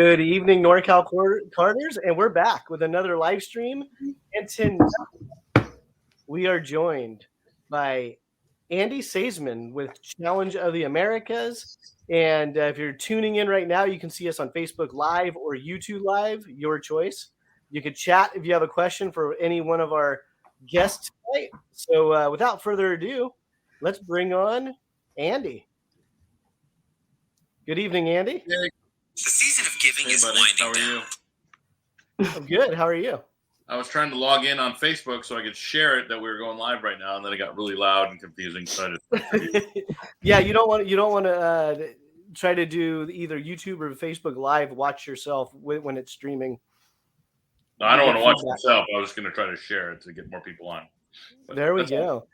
Good evening, Norcal Karters, and we're back with another live stream. And tonight we are joined by Andy Seesemann with Challenge of the Americas. And if you're tuning in right now, you can see us on Facebook Live or YouTube Live, your choice. You could chat if you have a question for any one of our guests tonight. So without further ado, let's bring on Andy. Good evening, Andy. The season of giving is winding down. How are you? I'm good. How are you? I was trying to log in on Facebook so I could share it that we were going live right now, and then it got really loud and confusing. So yeah, you don't want to try to do either YouTube or Facebook Live. Watch yourself when it's streaming. No, I don't want to watch myself. I was going to try to share it to get more people on. But there we go.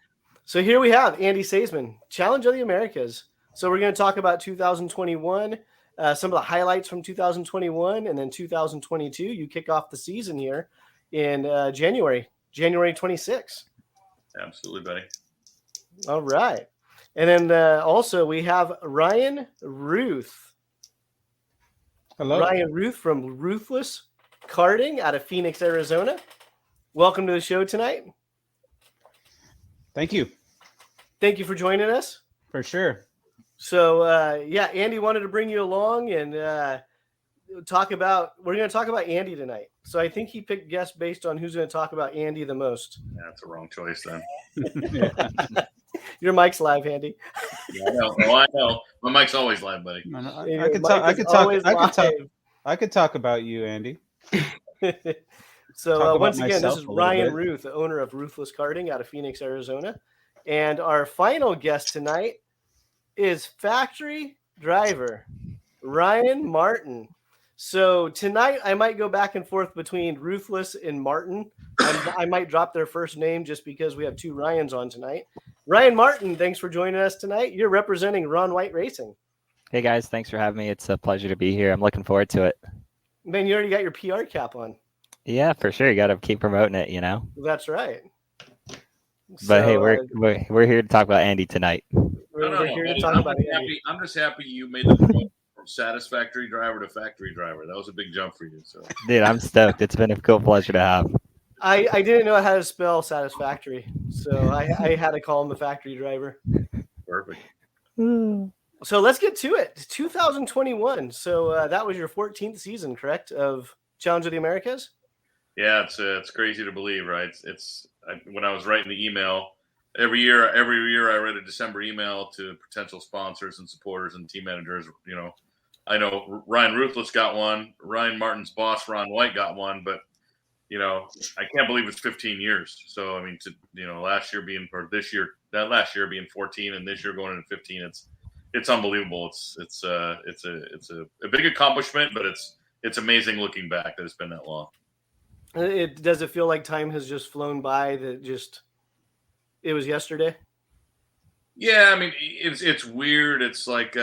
So here we have Andy Seesemann, Challenge of the Americas. So we're going to talk about 2021. Some of the highlights from 2021 and then 2022. You kick off the season here in January 26th. Absolutely, buddy. All right. And then also we have Ryan Ruth. Hello. Ryan Ruth from Ruthless Karting out of Phoenix, Arizona. Welcome to the show tonight. Thank you. Thank you for joining us. For sure. So, Andy wanted to bring you along and we're going to talk about Andy tonight. So I think he picked guests based on who's going to talk about Andy the most. Yeah, that's a wrong choice then. Your mic's live, Andy. Yeah, I know. Oh, I know. My mic's always live, buddy. I could talk about you, Andy. So once again, this is Ryan Ruth, the owner of Ruthless Karting out of Phoenix, Arizona. And our final guest tonight is factory driver Ryan Martin. So tonight I might go back and forth between Ruthless and Martin. I might drop their first name just because we have two Ryans on tonight. Ryan Martin, thanks for joining us tonight. You're representing Ron White Racing. Hey guys, thanks for having me. It's a pleasure to be here. I'm looking forward to it. Man, you already got your PR cap on. Yeah, for sure. You got to keep promoting it, you know. That's right. But hey, we're here to talk about Andy tonight. We're here to talk about Andy. I'm just happy you made the jump from satisfactory driver to factory driver. That was a big jump for you. So, dude, I'm stoked. It's been a cool pleasure to have. I didn't know how to spell satisfactory, so I had to call him the factory driver. Perfect. So let's get to it. 2021. So that was your 14th season, correct, of Challenge of the Americas? Yeah, it's crazy to believe, right? When I was writing the email, every year I write a December email to potential sponsors and supporters and team managers. You know, I know Ryan Ruthless got one, Ryan Martin's boss Ron White got one, but you know, I can't believe it's 15 years. So I mean, last year being 14 and this year going into 15, it's unbelievable. It's a big accomplishment, but it's amazing looking back that it's been that long. Does it feel like time has just flown by? It was yesterday. Yeah, I mean it's weird. It's like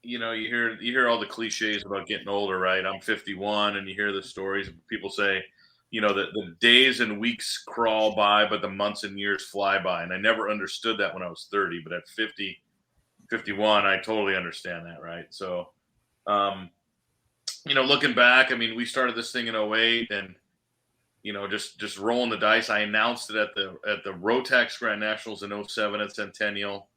you hear all the cliches about getting older, right? I'm 51, and you hear the stories of people say, you know, that the days and weeks crawl by, but the months and years fly by. And I never understood that when I was 30, but at 50, 51, I totally understand that, right? So, looking back, I mean, we started this thing in 2008 and, just rolling the dice. I announced it at the Vortex Grand Nationals in 2007 at Centennial.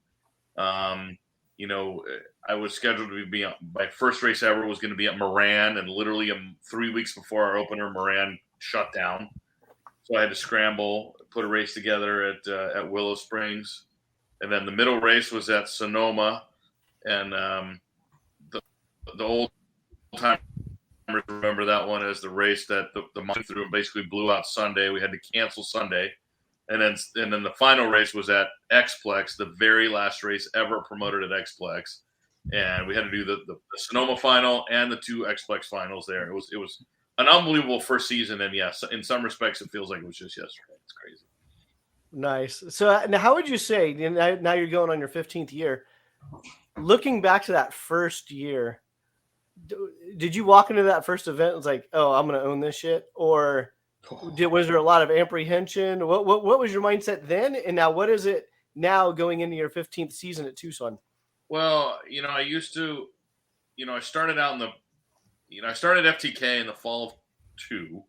I was scheduled to be my first race ever was going to be at Moran, and literally 3 weeks before our opener, Moran shut down. So I had to scramble, put a race together at Willow Springs. And then the middle race was at Sonoma, and the old timers remember that one as the race that the month through basically blew out Sunday. We had to cancel Sunday, and then the final race was at Xplex, the very last race ever promoted at Xplex, and we had to do the Sonoma final and the two Xplex finals there. It was an unbelievable first season, and yes, in some respects, it feels like it was just yesterday. It's crazy. Nice. So now how would you say, now you're going on your 15th year, looking back to that first year, did you walk into that first event and was like, oh, I'm going to own this shit? Or was there a lot of apprehension? What was your mindset then? And now what is it now going into your 15th season at Tucson? Well, I used to, I started out in I started FTK in the fall of 2.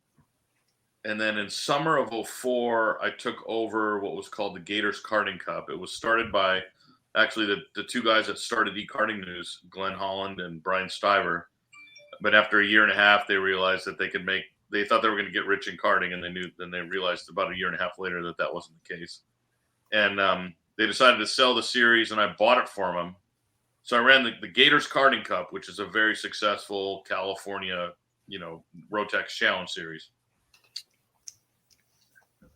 And then in summer of 04, I took over what was called the Gators Karting Cup. It was started by actually the two guys that started e-karting news, Glenn Holland and Brian Stiver. But after a year and a half, they realized that they thought they were going to get rich in karting, and they realized about a year and a half later that wasn't the case. And they decided to sell the series, and I bought it for them. So I ran the Gators Karting Cup, which is a very successful California, Rotex Challenge series.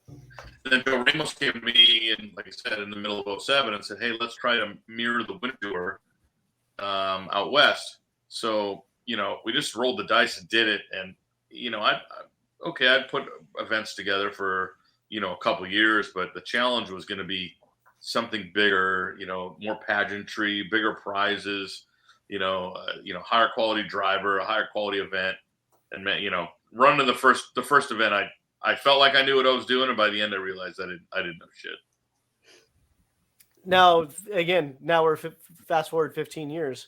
And then Joe Ramos came to me, and like I said, in the middle of 07, and said, "Hey, let's try to mirror the Winter Tour out west." So we just rolled the dice and did it. And I'd put events together for a couple of years, but the challenge was going to be something bigger, more pageantry, bigger prizes, higher quality driver, a higher quality event, and running the first event, I felt like I knew what I was doing, and by the end, I realized I didn't know shit. Now, again, we're fast forward 15 years.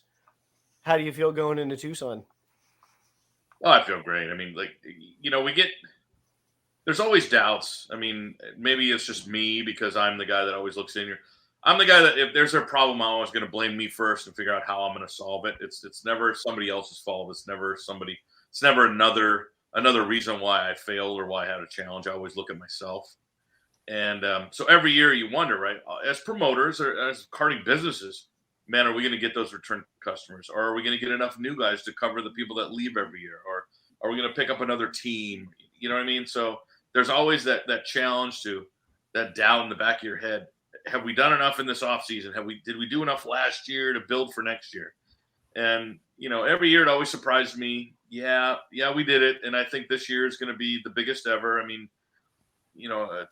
How do you feel going into Tucson? Oh, I feel great. I mean, there's always doubts. I mean, maybe it's just me because I'm the guy that always looks in here. I'm the guy that if there's a problem, I'm always going to blame me first and figure out how I'm going to solve it. It's never somebody else's fault. It's never another reason why I failed or why I had a challenge. I always look at myself. And so every year you wonder, right, as promoters or as karting businesses, man, are we going to get those return customers? Or are we going to get enough new guys to cover the people that leave every year? Or are we going to pick up another team? You know what I mean? So there's always that challenge to that doubt in the back of your head. Have we done enough in this off season? Did we do enough last year to build for next year? And, every year it always surprised me. Yeah, we did it. And I think this year is going to be the biggest ever. I mean,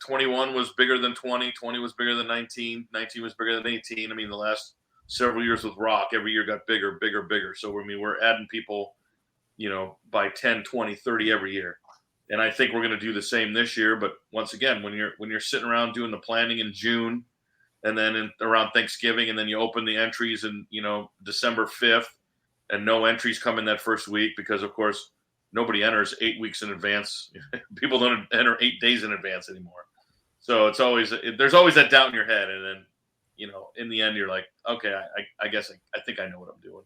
21 was bigger than 20. 20 was bigger than 19. 19 was bigger than 18. I mean, the last several years with Rock, every year got bigger, bigger, bigger. So, I mean, we're adding people, by 10, 20, 30 every year. And I think we're going to do the same this year. But once again, when you're sitting around doing the planning in June and then around Thanksgiving, and then you open the entries in, December 5th, and no entries come in that first week because, of course, nobody enters 8 weeks in advance. People don't enter 8 days in advance anymore. So there's always that doubt in your head. And then, in the end, you're like, okay, I guess I think I know what I'm doing.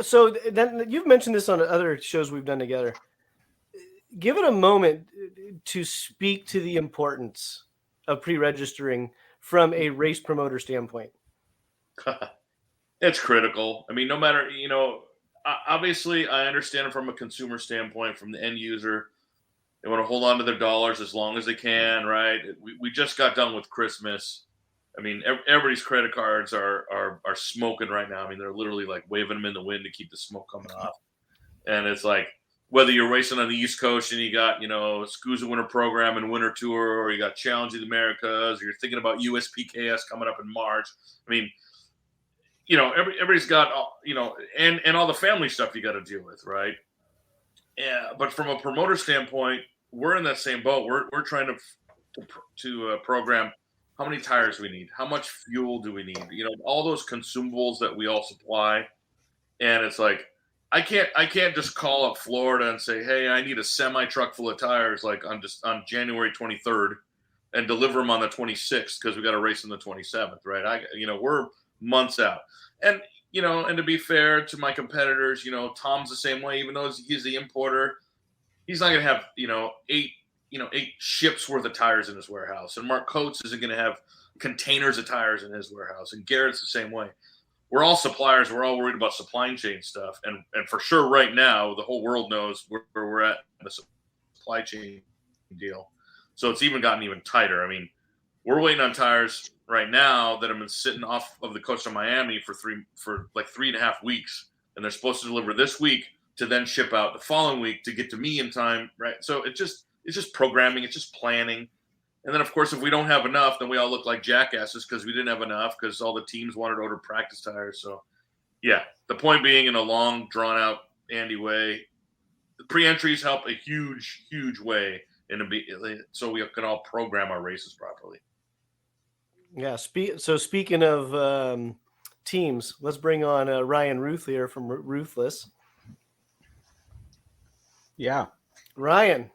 So then you've mentioned this on other shows we've done together. Give it a moment to speak to the importance of pre-registering from a race promoter standpoint. It's critical. I mean, no matter, obviously I understand it from a consumer standpoint, from the end user. They want to hold on to their dollars as long as they can, right? We just got done with Christmas. I mean, everybody's credit cards are smoking right now. I mean, they're literally like waving them in the wind to keep the smoke coming off. And it's like, whether you're racing on the East Coast and you got, SCUSA Winter Program and Winter Tour, or you got Challenge of the Americas, or you're thinking about USPKS coming up in March. I mean, everybody's got, and all the family stuff you got to deal with, right? Yeah, but from a promoter standpoint, we're in that same boat. We're trying to program how many tires we need, how much fuel do we need, all those consumables that we all supply. And it's like, I can't just call up Florida and say, hey, I need a semi truck full of tires like on January 23rd and deliver them on the 26th because we got a race on the 27th, right? We're months out. And, and to be fair to my competitors, Tom's the same way, even though he's the importer, he's not going to have, 8 ships worth of tires in his warehouse. And Mark Coates isn't going to have containers of tires in his warehouse. And Garrett's the same way. We're all suppliers. We're all worried about supply chain stuff. And for sure right now, the whole world knows where we're at in the supply chain deal. So it's gotten even tighter. I mean, we're waiting on tires right now that have been sitting off of the coast of Miami for 3.5 weeks. And they're supposed to deliver this week to then ship out the following week to get to me in time, right? So it's just programming. It's just planning. And then, of course, if we don't have enough, then we all look like jackasses because we didn't have enough because all the teams wanted to order practice tires. So, yeah, the point being, in a long, drawn-out Andy way, the pre-entries help a huge, huge way so we can all program our races properly. Yeah. So speaking of teams, let's bring on Ryan Ruth here from Ruthless. Yeah. Ryan.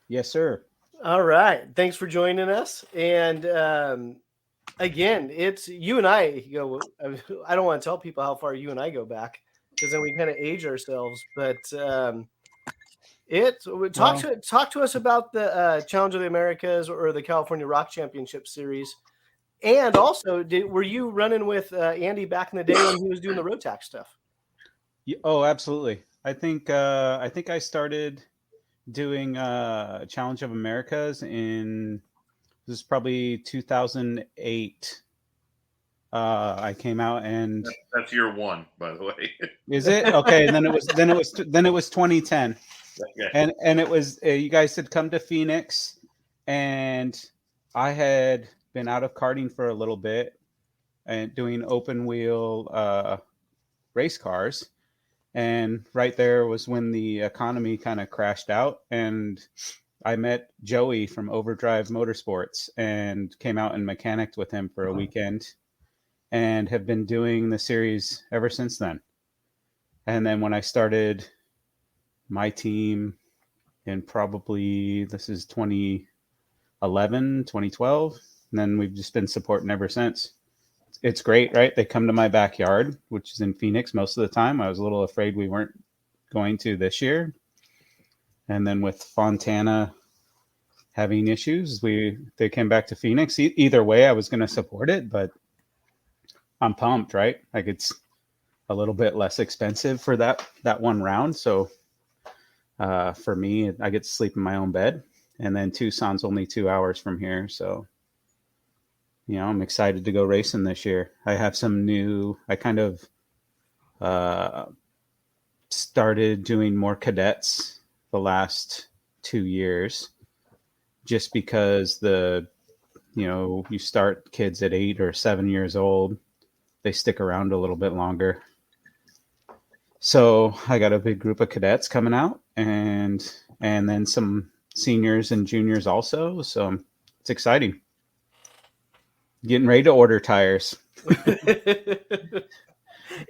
Yes, sir. All right. Thanks for joining us. And again, it's you and I go. I don't want to tell people how far you and I go back because then we kind of age ourselves. But talk to us about the Challenge of the Americas or the California Rock Championship Series. And also, were you running with Andy back in the day when he was doing the Rotax stuff? Oh, absolutely. I think I started doing Challenge of Americas in this is probably 2008. I came out and that's year one, by the way. Is it okay? And then it was 2010. Okay. And it was you guys had come to Phoenix, and I had been out of karting for a little bit and doing open wheel race cars. And right there was when the economy kind of crashed out, and I met Joey from Overdrive Motorsports and came out and mechanicked with him for a weekend, and have been doing the series ever since then. And then when I started my team in probably this is 2011, 2012, and then we've just been supporting ever since. It's great, right? They come to my backyard, which is in Phoenix most of the time. I was a little afraid we weren't going to this year. And then with Fontana having issues, they came back to Phoenix. Either way, I was going to support it, but I'm pumped, right? Like it's a little bit less expensive for that one round. So for me, I get to sleep in my own bed. And then Tucson's only 2 hours from here. So, I'm excited to go racing this year. I have some I kind of started doing more cadets the last 2 years just because you start kids at 8 or 7 years old. They stick around a little bit longer. So I got a big group of cadets coming out and then some seniors and juniors also. So it's exciting. Getting ready to order tires.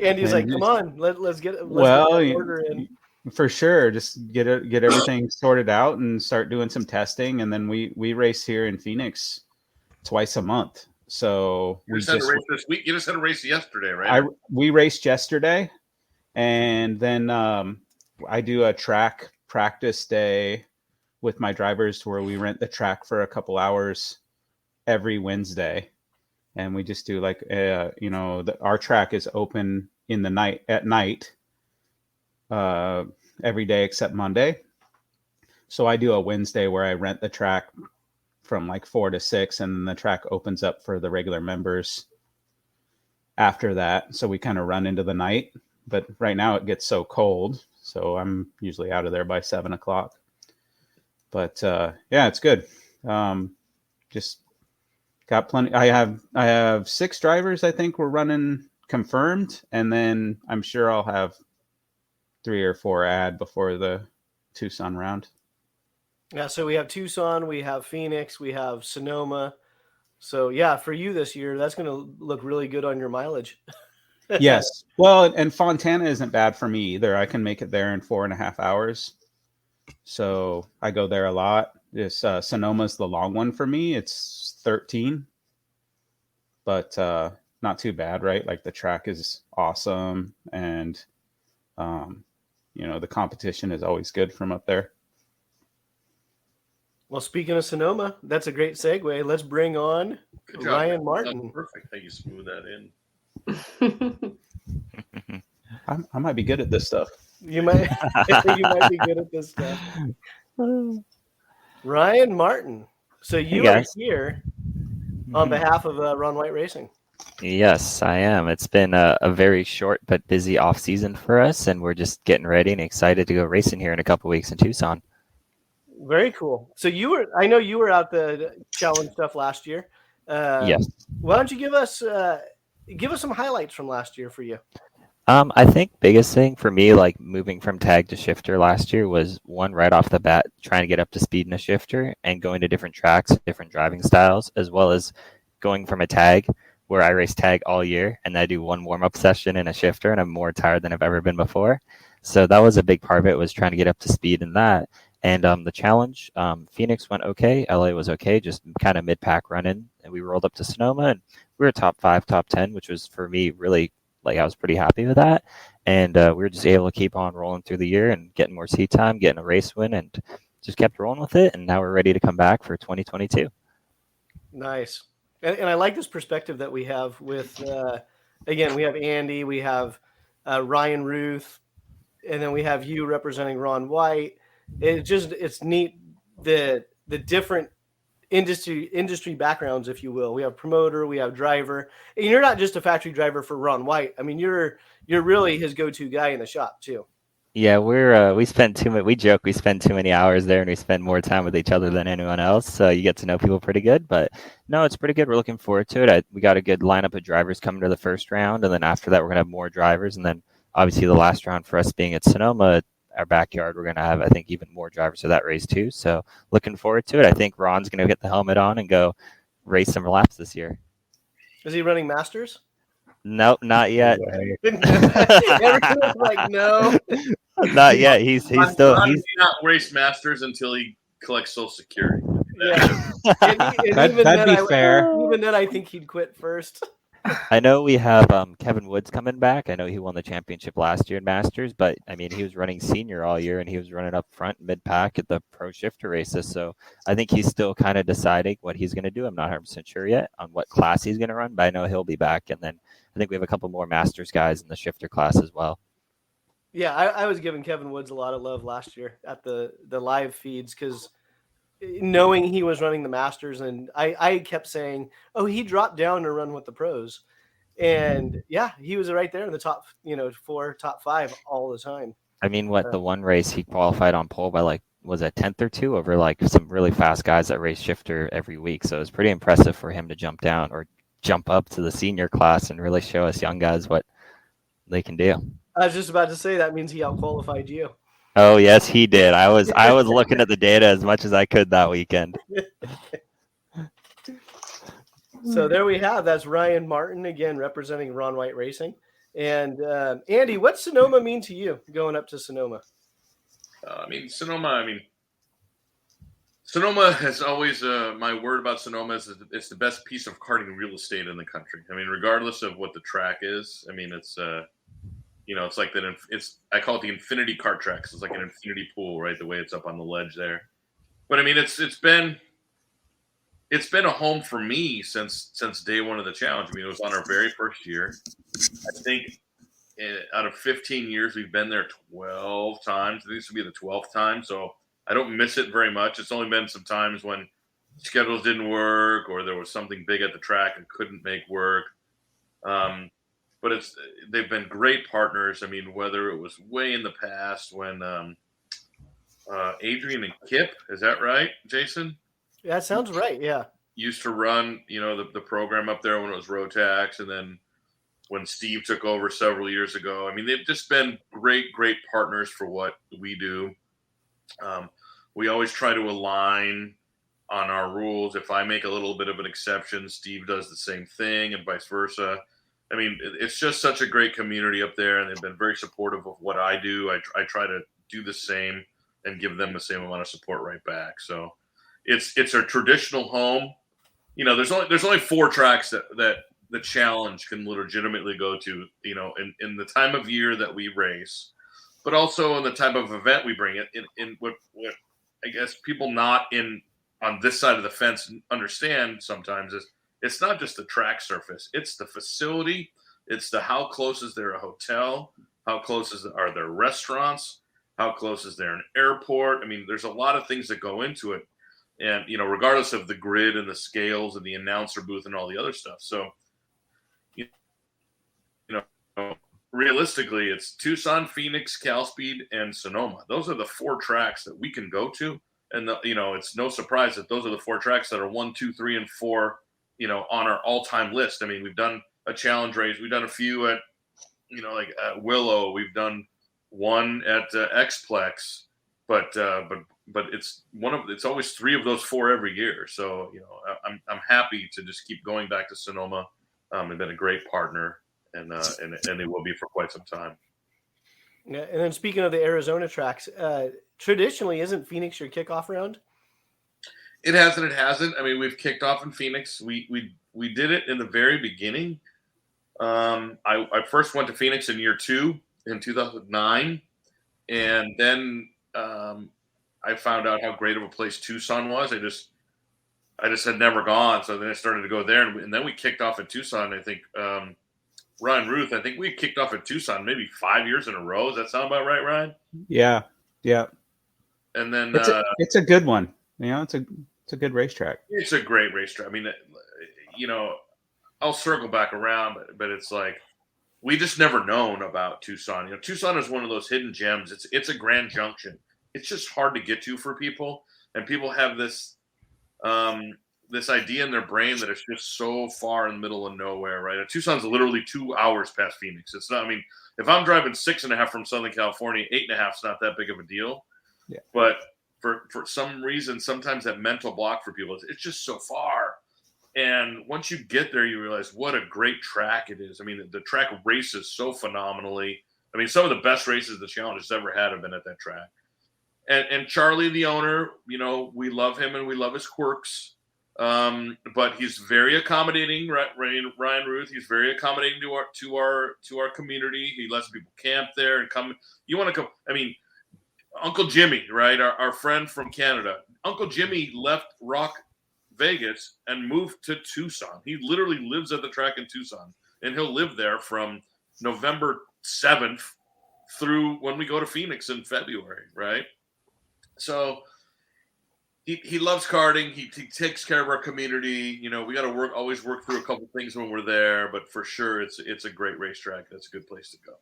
Andy's like, come on, let's get that order in. For sure. Just get everything sorted out and start doing some testing. And then we race here in Phoenix twice a month. So you just had a race this week. You just had a race yesterday, right? We raced yesterday, and then I do a track practice day with my drivers where we rent the track for a couple hours every Wednesday, and we just do like our track is open at night every day except Monday. So I do a Wednesday where I rent the track from like 4 to 6, and then the track opens up for the regular members after that. So we kind of run into the night, but right now it gets so cold. So I'm usually out of there by 7 o'clock, but yeah, it's good. Just got plenty. I have 6 drivers. I think we're running confirmed. And then I'm sure I'll have 3 or 4 add before the Tucson round. Yeah, so we have Tucson, we have Phoenix, we have Sonoma. So yeah, for you this year, that's going to look really good on your mileage. Yes. Well, and Fontana isn't bad for me either. I can make it there in 4.5 hours. So I go there a lot. This Sonoma's the long one for me. It's 13, but not too bad, right? Like the track is awesome, and the competition is always good from up there. Well, speaking of Sonoma, that's a great segue. Let's bring on Ryan Martin. That's perfect. How you smooth that in. I might be good at this stuff. You might be good at this stuff. Ryan Martin. So you are here on behalf of Ron White Racing. Yes, I am. It's been a very short but busy off season for us, and we're just getting ready and excited to go racing here in a couple weeks in Tucson. Very cool. So I know you were out the challenge stuff last year. Yes. Why don't you give us some highlights from last year for you? I think biggest thing for me, like moving from tag to shifter last year, was one right off the bat, trying to get up to speed in a shifter and going to different tracks, different driving styles, as well as going from a tag where I race tag all year and I do one warm-up session in a shifter and I'm more tired than I've ever been before. So that was a big part of it, was trying to get up to speed in that. And the challenge, Phoenix went okay. LA was okay, just kind of mid-pack running. And we rolled up to Sonoma, and we were top 5, top 10, which was for me really, like, I was pretty happy with that. And we were just able to keep on rolling through the year and getting more seat time, getting a race win, and just kept rolling with it. And now we're ready to come back for 2022. Nice. And I like this perspective that we have with, again, we have Andy, we have Ryan Ruth, and then we have you representing Ron White. It's neat, the different industry backgrounds, if you will. We have promoter, we have driver, and you're not just a factory driver for Ron White. I mean, you're really his go-to guy in the shop too. Yeah, we spend too much. We joke we spend too many hours there, and we spend more time with each other than anyone else. So you get to know people pretty good. But no, it's pretty good. We're looking forward to it. We got a good lineup of drivers coming to the first round, and then after that, we're gonna have more drivers, and then obviously the last round for us being at Sonoma, our backyard, we're gonna have, I think, even more drivers for that race too. So looking forward to it. I think Ron's gonna get the helmet on and go race some laps this year. Is he running Masters? Nope, not yet. Everyone's like, no. Not yet. He's still not race Masters until he collects Social Security. Yeah. That'd be fair. Even then, I think he'd quit first. I know we have Kevin Woods coming back. I know he won the championship last year in Masters, but I mean, he was running senior all year, and he was running up front mid-pack at the pro shifter races. So I think he's still kind of deciding what he's going to do. I'm not 100% sure yet on what class he's going to run, but I know he'll be back. And then I think we have a couple more Masters guys in the shifter class as well. Yeah, I was giving Kevin Woods a lot of love last year at the live feeds, because knowing he was running the Masters, and I kept saying, oh, he dropped down to run with the pros. And yeah, he was right there in the top, 4, top 5 all the time. I mean, the one race he qualified on pole by, like, was a 10th or 2 over like some really fast guys that race shifter every week. So it was pretty impressive for him to jump down or jump up to the senior class and really show us young guys what they can do. I was just about to say that means he outqualified you. Oh yes, he did. I was looking at the data as much as I could that weekend. So there we have. That's Ryan Martin again representing Ron White Racing. And Andy, what's Sonoma mean to you going up to Sonoma? Sonoma has always, my word about Sonoma is it's the best piece of karting real estate in the country. I mean, regardless of what the track is, I mean, it's it's like that. I call it the infinity kart track. It's like an infinity pool, right? The way it's up on the ledge there. But I mean, it's been a home for me since day one of the challenge. I mean, it was on our very first year. I think out of 15 years, we've been there 12 times. This will be the 12th time, so I don't miss it very much. It's only been some times when schedules didn't work or there was something big at the track and couldn't make work. But they've been great partners. I mean, whether it was way in the past when Adrian and Kip, is that right, Jason? Yeah, that sounds right. Yeah. Used to run, the program up there when it was Rotax, and then when Steve took over several years ago. I mean, they've just been great partners for what we do. We always try to align on our rules. If I make a little bit of an exception, Steve does the same thing, and vice versa. I mean, it's just such a great community up there, and they've been very supportive of what I do. I try to do the same and give them the same amount of support right back. So it's a traditional home. There's only 4 tracks that the challenge can legitimately go to, in the time of year that we race, but also in the type of event we bring it in what I guess people not on this side of the fence understand sometimes is it's not just the track surface, it's the facility, it's the how close is there a hotel, how close are there restaurants, how close is there an airport. I mean, there's a lot of things that go into it, and regardless of the grid and the scales and the announcer booth and all the other stuff. So realistically, it's Tucson, Phoenix, Cal Speed, and Sonoma. Those are the 4 tracks that we can go to, and it's no surprise that those are the 4 tracks that are 1, 2, 3, and 4 on our all-time list. I mean, we've done a challenge race. We've done a few at, like at Willow. We've done one at Xplex, but it's always 3 of those 4 every year. So, I'm happy to just keep going back to Sonoma. They've been a great partner, and they will be for quite some time. Yeah, and then speaking of the Arizona tracks, traditionally, isn't Phoenix your kickoff round? It has and it hasn't. I mean, we've kicked off in Phoenix. We did it in the very beginning. I first went to Phoenix in year 2 in 2009, and then I found out how great of a place Tucson was. I just had never gone, so then I started to go there, and then we kicked off in Tucson. I think Ryan Ruth. I think we kicked off in Tucson maybe 5 years in a row. Does that sound about right, Ryan? Yeah. And then It's a good one. It's a good racetrack. it's a great racetrack. I mean, I'll circle back around, but it's like we just never known about Tucson. Tucson is one of those hidden gems. It's a grand junction. It's just hard to get to for people, and people have this this idea in their brain that it's just so far in the middle of nowhere, right? And Tucson's literally 2 hours past Phoenix. It's not. I mean, if I'm driving 6.5 from Southern California, 8.5 is not that big of a deal. Yeah. But for some reason, sometimes that mental block for people is it's just so far. And once you get there, you realize what a great track it is. I mean, the track races so phenomenally. I mean, some of the best races the challenge has ever had have been at that track. And Charlie, the owner, we love him and we love his quirks. But he's very accommodating, Ryan Ruth. He's very accommodating to our community. He lets people camp there and come. You want to come? I mean, Uncle Jimmy, right? Our friend from Canada. Uncle Jimmy left Vegas and moved to Tucson. He literally lives at the track in Tucson, and he'll live there from November 7th through when we go to Phoenix in February, right? So he loves karting. He takes care of our community. We got to always work through a couple things when we're there, but for sure it's a great racetrack. That's a good place to go.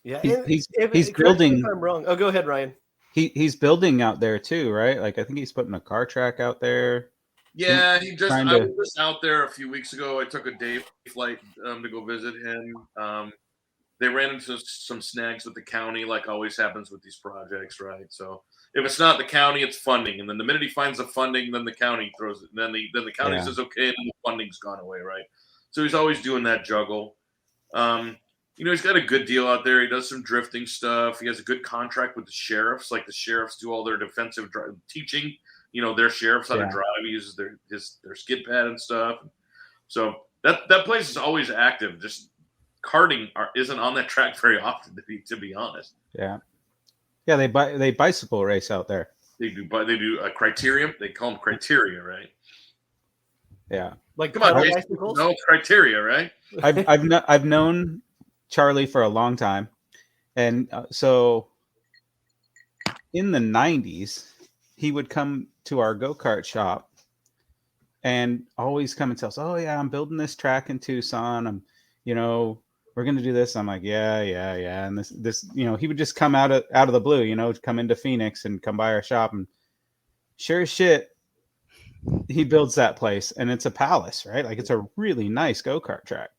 Yeah, he's correct building. me if I'm wrong. Oh, go ahead, Ryan. He's building out there too, right? Like I think he's putting a car track out there. Yeah, I was just out there a few weeks ago. I took a day flight to go visit him. They ran into some snags with the county, like always happens with these projects, right? So if it's not the county, it's funding, and then the minute he finds the funding, then the county throws it, and then the county says okay, and the funding's gone away, right? So he's always doing that juggle. He's got a good deal out there. He does some drifting stuff. He has a good contract with the sheriffs. Like the sheriffs do all their defensive teaching. Their sheriffs how to drive. He uses their skid pad and stuff. So that place is always active. Just karting isn't on that track very often, to be honest. Yeah. They bicycle race out there. They do a criterium. They call them criteria, right? Yeah. Like, come on, bicycles? No criteria, right? I've known Charlie for a long time, and so in the 90s, he would come to our go-kart shop and always come and tell us, "Oh yeah, I'm building this track in Tucson. We're going to do this." I'm like, yeah. And this, he would just come out of the blue, come into Phoenix and come by our shop, and sure as shit, he builds that place, and it's a palace, right? Like it's a really nice go-kart track.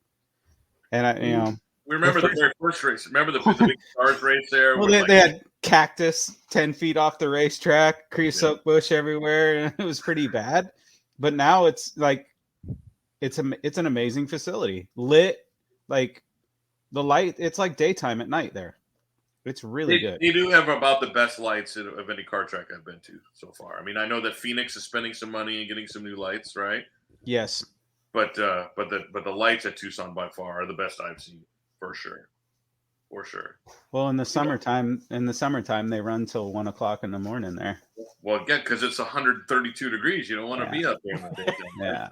And we remember the very first race. Remember the big stars race there? Well, they had cactus 10 feet off the racetrack, creosote bush everywhere, and it was pretty bad. But now it's like it's an amazing facility, lit, like the light. It's like daytime at night there. It's really good. They do have about the best lights of any car track I've been to so far. I mean, I know that Phoenix is spending some money and getting some new lights, right? Yes. But the lights at Tucson by far are the best I've seen, for sure. Well, in the summertime, they run till 1 o'clock in the morning there. Well, yeah, because it's 132 degrees. You don't want to be out there in the daytime. Yeah.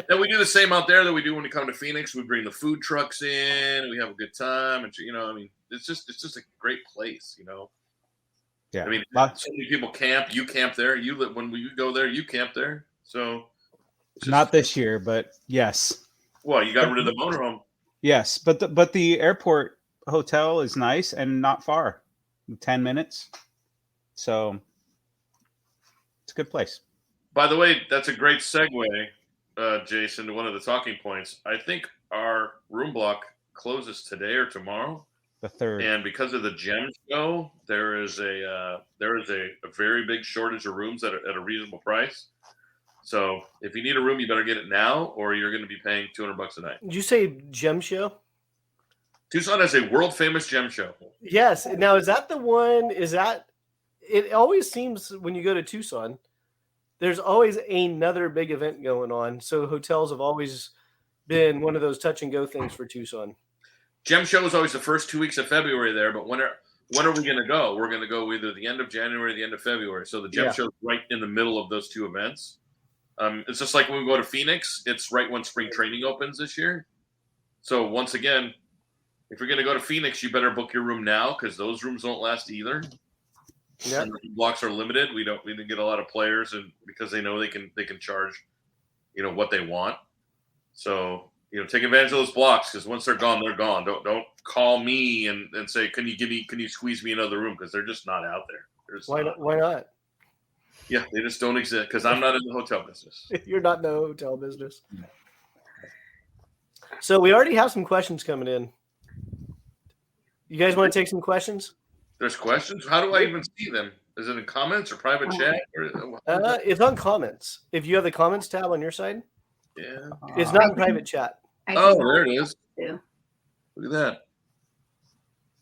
And we do the same out there that we do when we come to Phoenix. We bring the food trucks in. We have a good time, and I mean, it's just a great place. Yeah. I mean, so many people camp. You camp there. You live when you go there. You camp there. So not this year, but yes. Well, you got rid of the motorhome. Yes, but the airport hotel is nice and not far, 10 minutes. So it's a good place. By the way, that's a great segue, Jason, to one of the talking points. I think our room block closes today or tomorrow. The 3rd. And because of the gem show, there is a very big shortage of rooms at a reasonable price. So if you need a room, you better get it now, or you're going to be paying $200 a night. Did you say gem show? Tucson has a world famous gem show. Yes. Now, is that the one? It always seems when you go to Tucson, there's always another big event going on. So hotels have always been one of those touch and go things for Tucson. Gem show is always the first 2 weeks of February there, but when are we going to go? We're going to go either the end of January or the end of February. So the gem show is right in the middle of those two events. It's just like when we go to Phoenix, it's right when spring training opens this year. So once again, if you're going to go to Phoenix, you better book your room now because those rooms don't last either. Yep. And the blocks are limited. We didn't get a lot of players, and because they know they can charge, what they want. So take advantage of those blocks because once they're gone, they're gone. Don't call me and say, can you squeeze me another room, because they're just not out there. Why not? Yeah, they just don't exist because I'm not in the hotel business. You're not in the hotel business. So we already have some questions coming in. You guys want to take some questions? There's questions? How do I even see them? Is it in comments or private chat? It's on comments. If you have the comments tab on your side, yeah, it's not in private chat. Oh, there it is. Too. Look at that.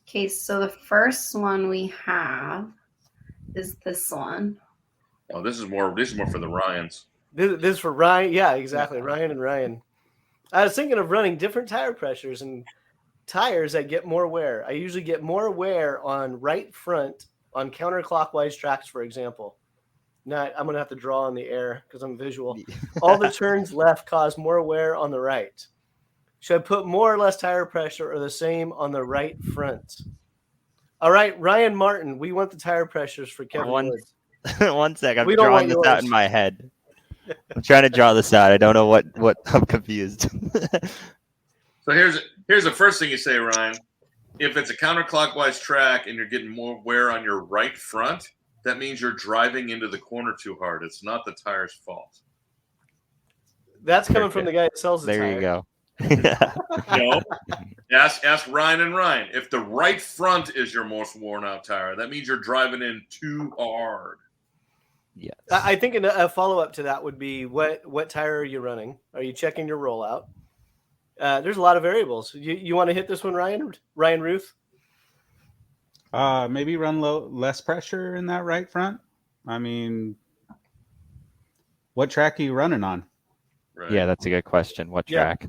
Okay, so the first one we have is this one. Oh, this is more for the Ryans. This is for Ryan. Yeah, exactly. Ryan and Ryan. I was thinking of running different tire pressures and tires that get more wear. I usually get more wear on right front on counterclockwise tracks, for example. Now I'm going to have to draw on the air because I'm visual. All the turns left cause more wear on the right. Should I put more or less tire pressure or the same on the right front? All right, Ryan Martin, we want the tire pressures for Kevin Woods. One sec, I'm drawing this out in my head. I'm trying to draw this out. I don't know what I'm confused. So here's the first thing you say, Ryan. If it's a counterclockwise track and you're getting more wear on your right front, that means you're driving into the corner too hard. It's not the tire's fault. That's coming from the guy that sells the tire. There you go. No. Ask Ryan and Ryan. If the right front is your most worn out tire, that means you're driving in too hard. Yes. I think a follow-up to that would be what tire are you running? Are you checking your rollout? There's a lot of variables. You want to hit this one, Ryan Ruth? Maybe run less pressure in that right front. I mean, what track are you running on? Right. Yeah, that's a good question. What track?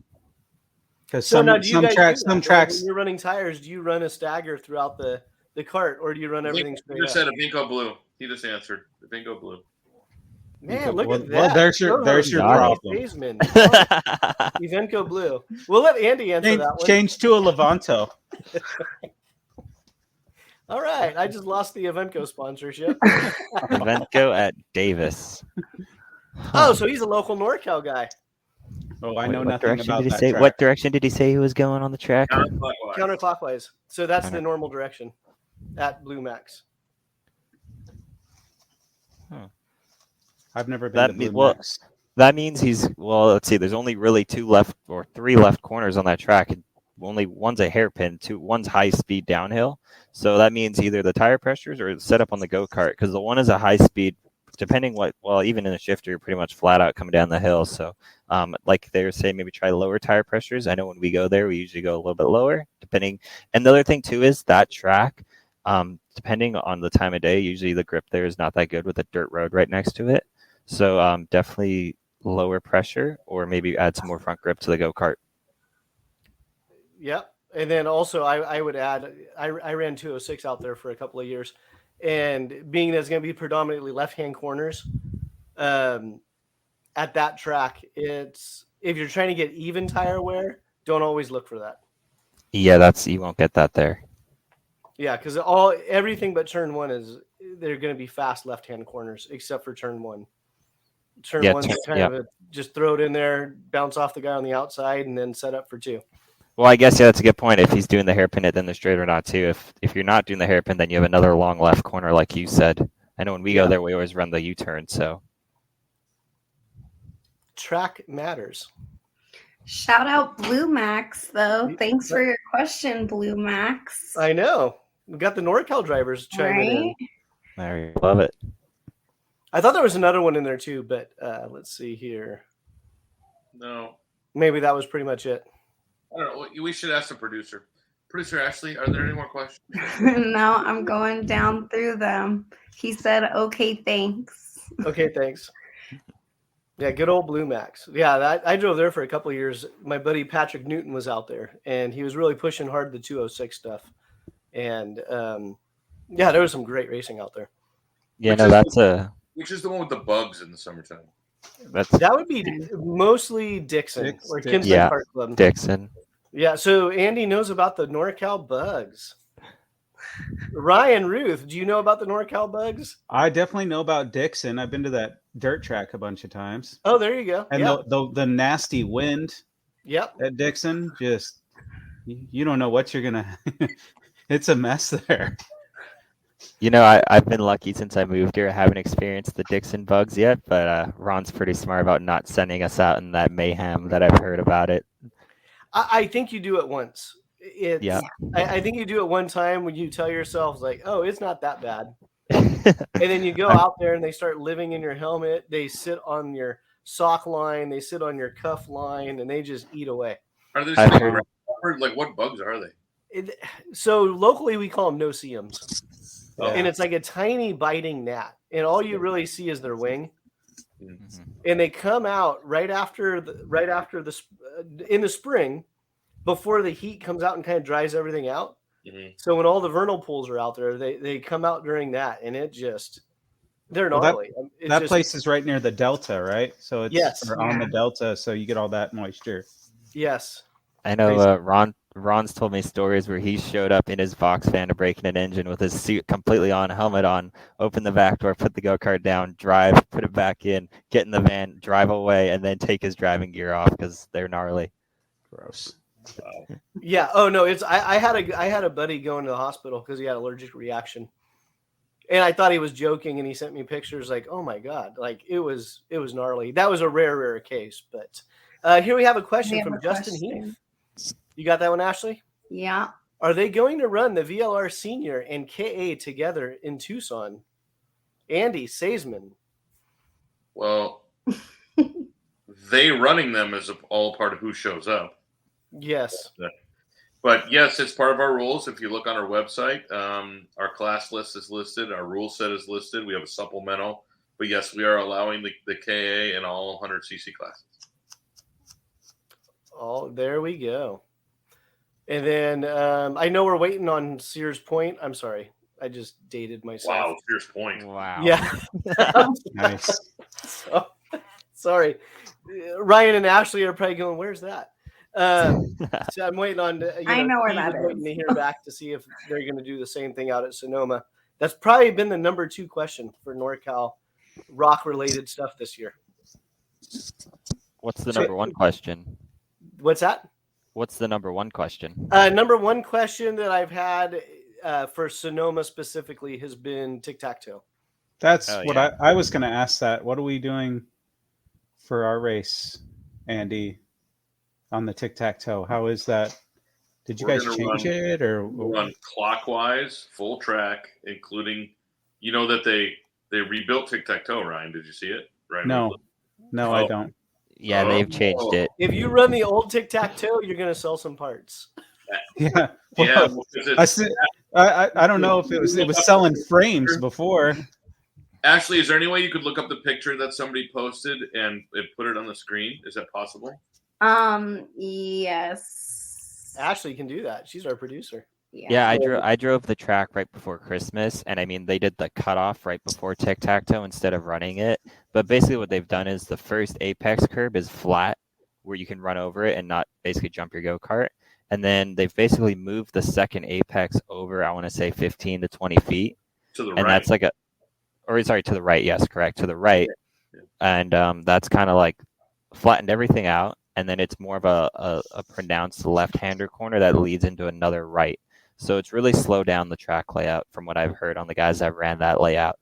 Because some tracks. When you're running tires, do you run a stagger throughout the cart, or do you run everything straight up? You just said a Vinco Blue. He just answered the Vinco Blue. Man, look at that. Well, there's your problem. Evenco Blue. We'll let Andy answer that one. Change to a Levanto. All right. I just lost the Evenco sponsorship. Evenco at Davis. Oh, so he's a local Norcal guy. Oh, I know nothing about that track. What direction did he say he was going on the track? Counterclockwise. So that's the normal direction at Blue Max. I've never been to Blue Max. That means let's see, there's only really 3 left corners on that track. Only one's a hairpin, one's high speed downhill. So that means either the tire pressures or set up on the go-kart, because the one is a high speed, depending even in a shifter, you're pretty much flat out coming down the hill. So like they were saying, maybe try lower tire pressures. I know when we go there, we usually go a little bit lower, depending. And the other thing too is that track, depending on the time of day, usually the grip there is not that good with a dirt road right next to it. So definitely lower pressure, or maybe add some more front grip to the go-kart. Yep. And then also I would add, I ran 206 out there for a couple of years, and being that it's going to be predominantly left-hand corners at that track, if you're trying to get even tire wear, don't always look for that. Yeah, you won't get that there. Yeah, because everything but turn one they're going to be fast left-hand corners, except for turn one. Turn one's just throw it in there, bounce off the guy on the outside, and then set up for 2. Well, I guess that's a good point. If he's doing the hairpin, then the straight or not too. If you're not doing the hairpin, then you have another long left corner, like you said. I know when we go there, we always run the U-turn. So track matters. Shout out Blue Max, though. Thanks for your question, Blue Max. I know. We got the Norcal drivers chiming in. I love it. I thought there was another one in there too, but let's see here. No. Maybe that was pretty much it. I don't know. We should ask the producer. Producer Ashley, are there any more questions? No, I'm going down through them. He said, "Okay, thanks." Okay, thanks. Yeah, good old Blue Max. Yeah, I drove there for a couple of years. My buddy Patrick Newton was out there, and he was really pushing hard the 206 stuff. And yeah, there was some great racing out there. Yeah, no, that's Which is the one with the bugs in the summertime? That would be mostly Dixon or Kinsman Yeah. Kart Club. Dixon. Yeah, so Andy knows about the NorCal bugs. Ryan Ruth, do you know about the NorCal bugs? I definitely know about Dixon. I've been to that dirt track a bunch of times. Oh, there you go. And yeah. the nasty wind Yep. at Dixon, just you don't know what you're gonna. It's a mess there. You know, I've been lucky since I moved here. I haven't experienced the Dixon bugs yet, but Ron's pretty smart about not sending us out in that mayhem that I've heard about it. I think you do it once. Yeah. I think you do it one time when you tell yourself, like, oh, it's not that bad. And then you go out there and they start living in your helmet. They sit on your sock line. They sit on your cuff line, and they just eat away. Are there like what bugs are they? So locally we call them no-see-ums. Oh. And it's like a tiny biting gnat. And all you really see is their wing. Mm-hmm. And they come out right after the in the spring, before the heat comes out and kind of dries everything out. Mm-hmm. So when all the vernal pools are out there, they come out during that, and they're gnarly. That place is right near the Delta, right? So it's on the Delta, so you get all that moisture. Yes. I know Ron's told me stories where he showed up in his Vox van to break in an engine with his suit completely on, helmet on, open the back door, put the go-kart down, drive, put it back in, get in the van, drive away, and then take his driving gear off because they're gnarly. Gross. Wow. Yeah. Oh no, I had a buddy go into the hospital because he had allergic reaction, and I thought he was joking, and he sent me pictures like, oh my god, like it was gnarly. That was a rare case, but here we have a question from Justin Heath. You got that one, Ashley? Yeah. Are they going to run the VLR Senior and KA together in Tucson? Andy Seesemann. Well, they running them is all part of who shows up. Yes. But yes, it's part of our rules. If you look on our website, our class list is listed. Our rule set is listed. We have a supplemental. But yes, we are allowing the KA in all 100cc classes. Oh, there we go. And then I know we're waiting on Sears Point. I'm sorry. I just dated myself. Wow, Sears Point. Wow. Yeah. Nice. So, sorry. Ryan and Ashley are probably going, where's that? So I'm waiting on. I know where that waiting is. to hear back to see if they're going to do the same thing out at Sonoma. That's probably been the number 2 question for NorCal rock-related stuff this year. What's the number one question? What's that? What's the number one question? Number 1 question that I've had for Sonoma specifically has been tic-tac-toe. That's what I was going to ask that. What are we doing for our race, Andy, on the tic-tac-toe? How is that? Did you guys change it? Or we'll run clockwise, full track, including, you know that they rebuilt tic-tac-toe, Ryan. Did you see it? Right? No, I don't. Yeah, they've changed it. If you run the old tic-tac-toe, you're going to sell some parts. Yeah. Well, I don't know if it was selling frames before. Ashley, is there any way you could look up the picture that somebody posted and put it on the screen? Is that possible? Yes. Ashley can do that. She's our producer. Yeah, I drove the track right before Christmas, and I mean they did the cutoff right before tic-tac-toe instead of running it. But basically, what they've done is the first apex curb is flat, where you can run over it and not basically jump your go-kart. And then they've basically moved the second apex over, I want to say 15 to 20 feet. To the right. And that's like to the right. Yes, correct. To the right. Yeah. And that's kind of like flattened everything out. And then it's more of a pronounced left-hander corner that leads into another right. So it's really slowed down the track layout from what I've heard on the guys that ran that layout.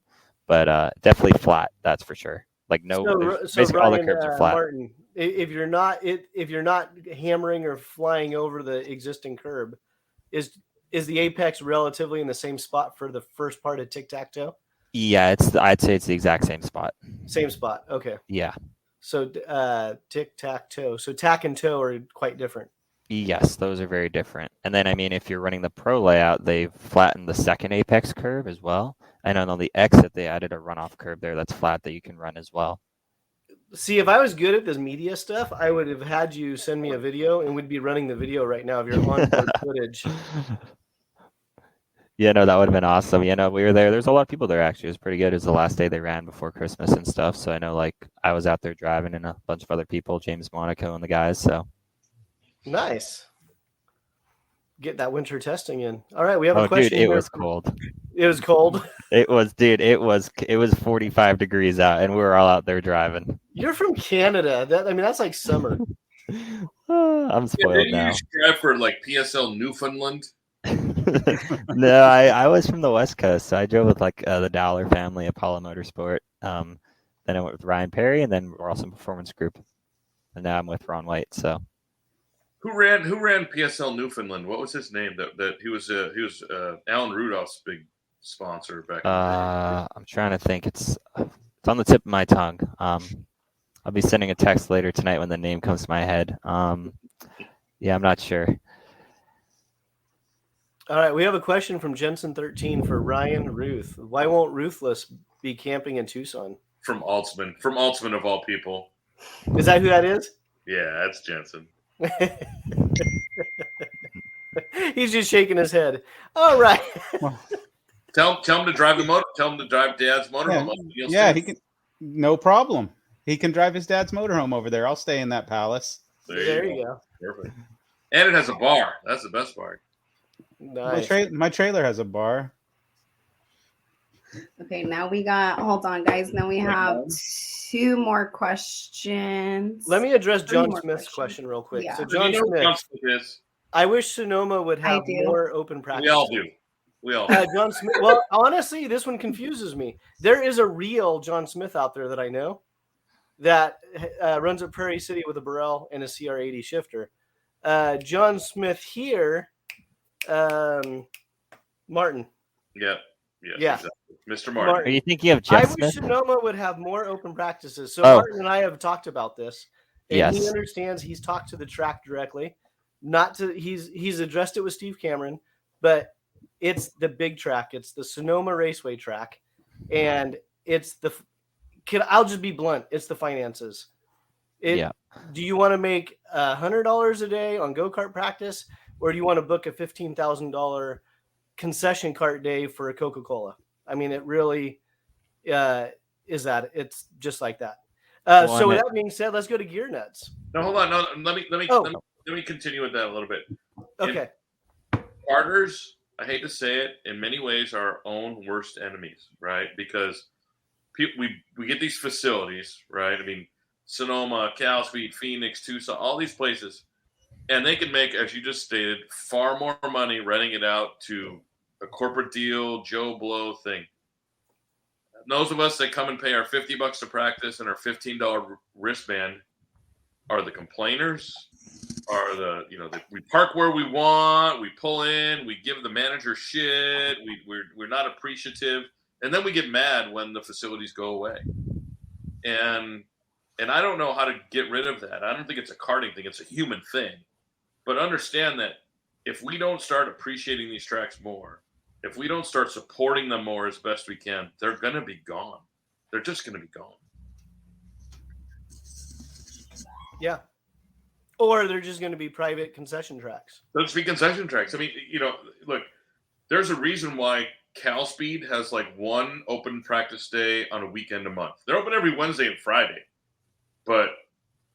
But definitely flat, that's for sure. Like basically Ryan, all the curbs are flat. Martin, if you're not hammering or flying over the existing curb, is the apex relatively in the same spot for the first part of tic-tac-toe? Yeah, I'd say it's the exact same spot. Same spot. Okay. Yeah. So tic-tac-toe. So tack and toe are quite different. Yes, those are very different. And then, I mean, if you're running the pro layout, they've flattened the second apex curve as well. And then on the exit, they added a runoff curve there that's flat that you can run as well. See, if I was good at this media stuff, I would have had you send me a video, and we'd be running the video right now of your onboard footage. Yeah, no, that would have been awesome. You know, we were there. There's a lot of people there, actually. It was pretty good. It was the last day they ran before Christmas and stuff. So I know, like, I was out there driving and a bunch of other people, James Monaco and the guys. So Nice. Get that winter testing in. All right, we have a oh, question. dude, it here. was cold. It was cold. It was, dude, it was 45 degrees out, and we were all out there driving. You're from Canada. That's like summer. I'm spoiled Didn't now. you drive for like PSL Newfoundland? No, I was from the West Coast, so I drove with like the Dowler family, Apollo Motorsport. Then I went with Ryan Perry, and then we're also in Performance Group, and now I'm with Ron White. So Who ran PSL Newfoundland? What was his name? That he was Alan Rudolph's big sponsor back in the day. I'm trying to think. It's on the tip of my tongue. I'll be sending a text later tonight when the name comes to my head. Yeah, I'm not sure. All right, we have a question from Jensen13 for Ryan Ruth. Why won't Ruthless be camping in Tucson? From Altsman of all people. Is that who that is? Yeah, that's Jensen. He's just shaking his head. All right. Tell him to drive the motor. Tell him to drive Dad's motorhome. Yeah, he can. No problem. He can drive his dad's motorhome over there. I'll stay in that palace. There you go. Perfect. And it has a bar. That's the best part. Nice. My trailer has a bar. Okay, now we got. Hold on, guys. Now we have 2 more questions. Let me address 3 John more Smith's questions. question real quick. Yeah. So Do you John know who John Smith, Smith is? I wish Sonoma would have do. more open practice. We all do. We all do. John Smith. Well, honestly, this one confuses me. There is a real John Smith out there that I know that runs at Prairie City with a Burrell and a CR80 shifter. John Smith here, Martin. Yeah. Yes, Yeah. exactly. Mr. Martin. Are you thinking of I Jeff wish Smith? Sonoma would have more open practices. So Oh. Martin and I have talked about this, and he Yes. understands. He's talked to the track directly. Not to he's addressed it with Steve Cameron, but it's the big track. It's the Sonoma Raceway track, and it's I'll just be blunt. It's the finances. Yeah. Do you want to make $100 a day on go-kart practice, or do you want to book a $15,000 concession cart day for a Coca-Cola? I mean, it really is that. It's just like that. So with that being said, let's go to Gear Nuts. No, hold on. No, let me continue with that a little bit. Okay. Karters, I hate to say it, in many ways are our own worst enemies, right? Because we get these facilities, right? I mean, Sonoma, Cal Speed, Phoenix, Tucson, all these places, and they can make, as you just stated, far more money renting it out to a corporate deal, Joe Blow thing. Those of us that come and pay our $50 to practice and our $15 wristband are the complainers, are we park where we want, we pull in, we give the manager shit, we're not appreciative, and then we get mad when the facilities go away. And I don't know how to get rid of that. I don't think it's a karting thing, it's a human thing. But understand that if we don't start appreciating these tracks more, if we don't start supporting them more as best we can, they're going to be gone. They're just going to be gone. Yeah. Or they're just going to be private concession tracks. They'll just be concession tracks. I mean, look, there's a reason why Cal Speed has like one open practice day on a weekend a month. They're open every Wednesday and Friday, but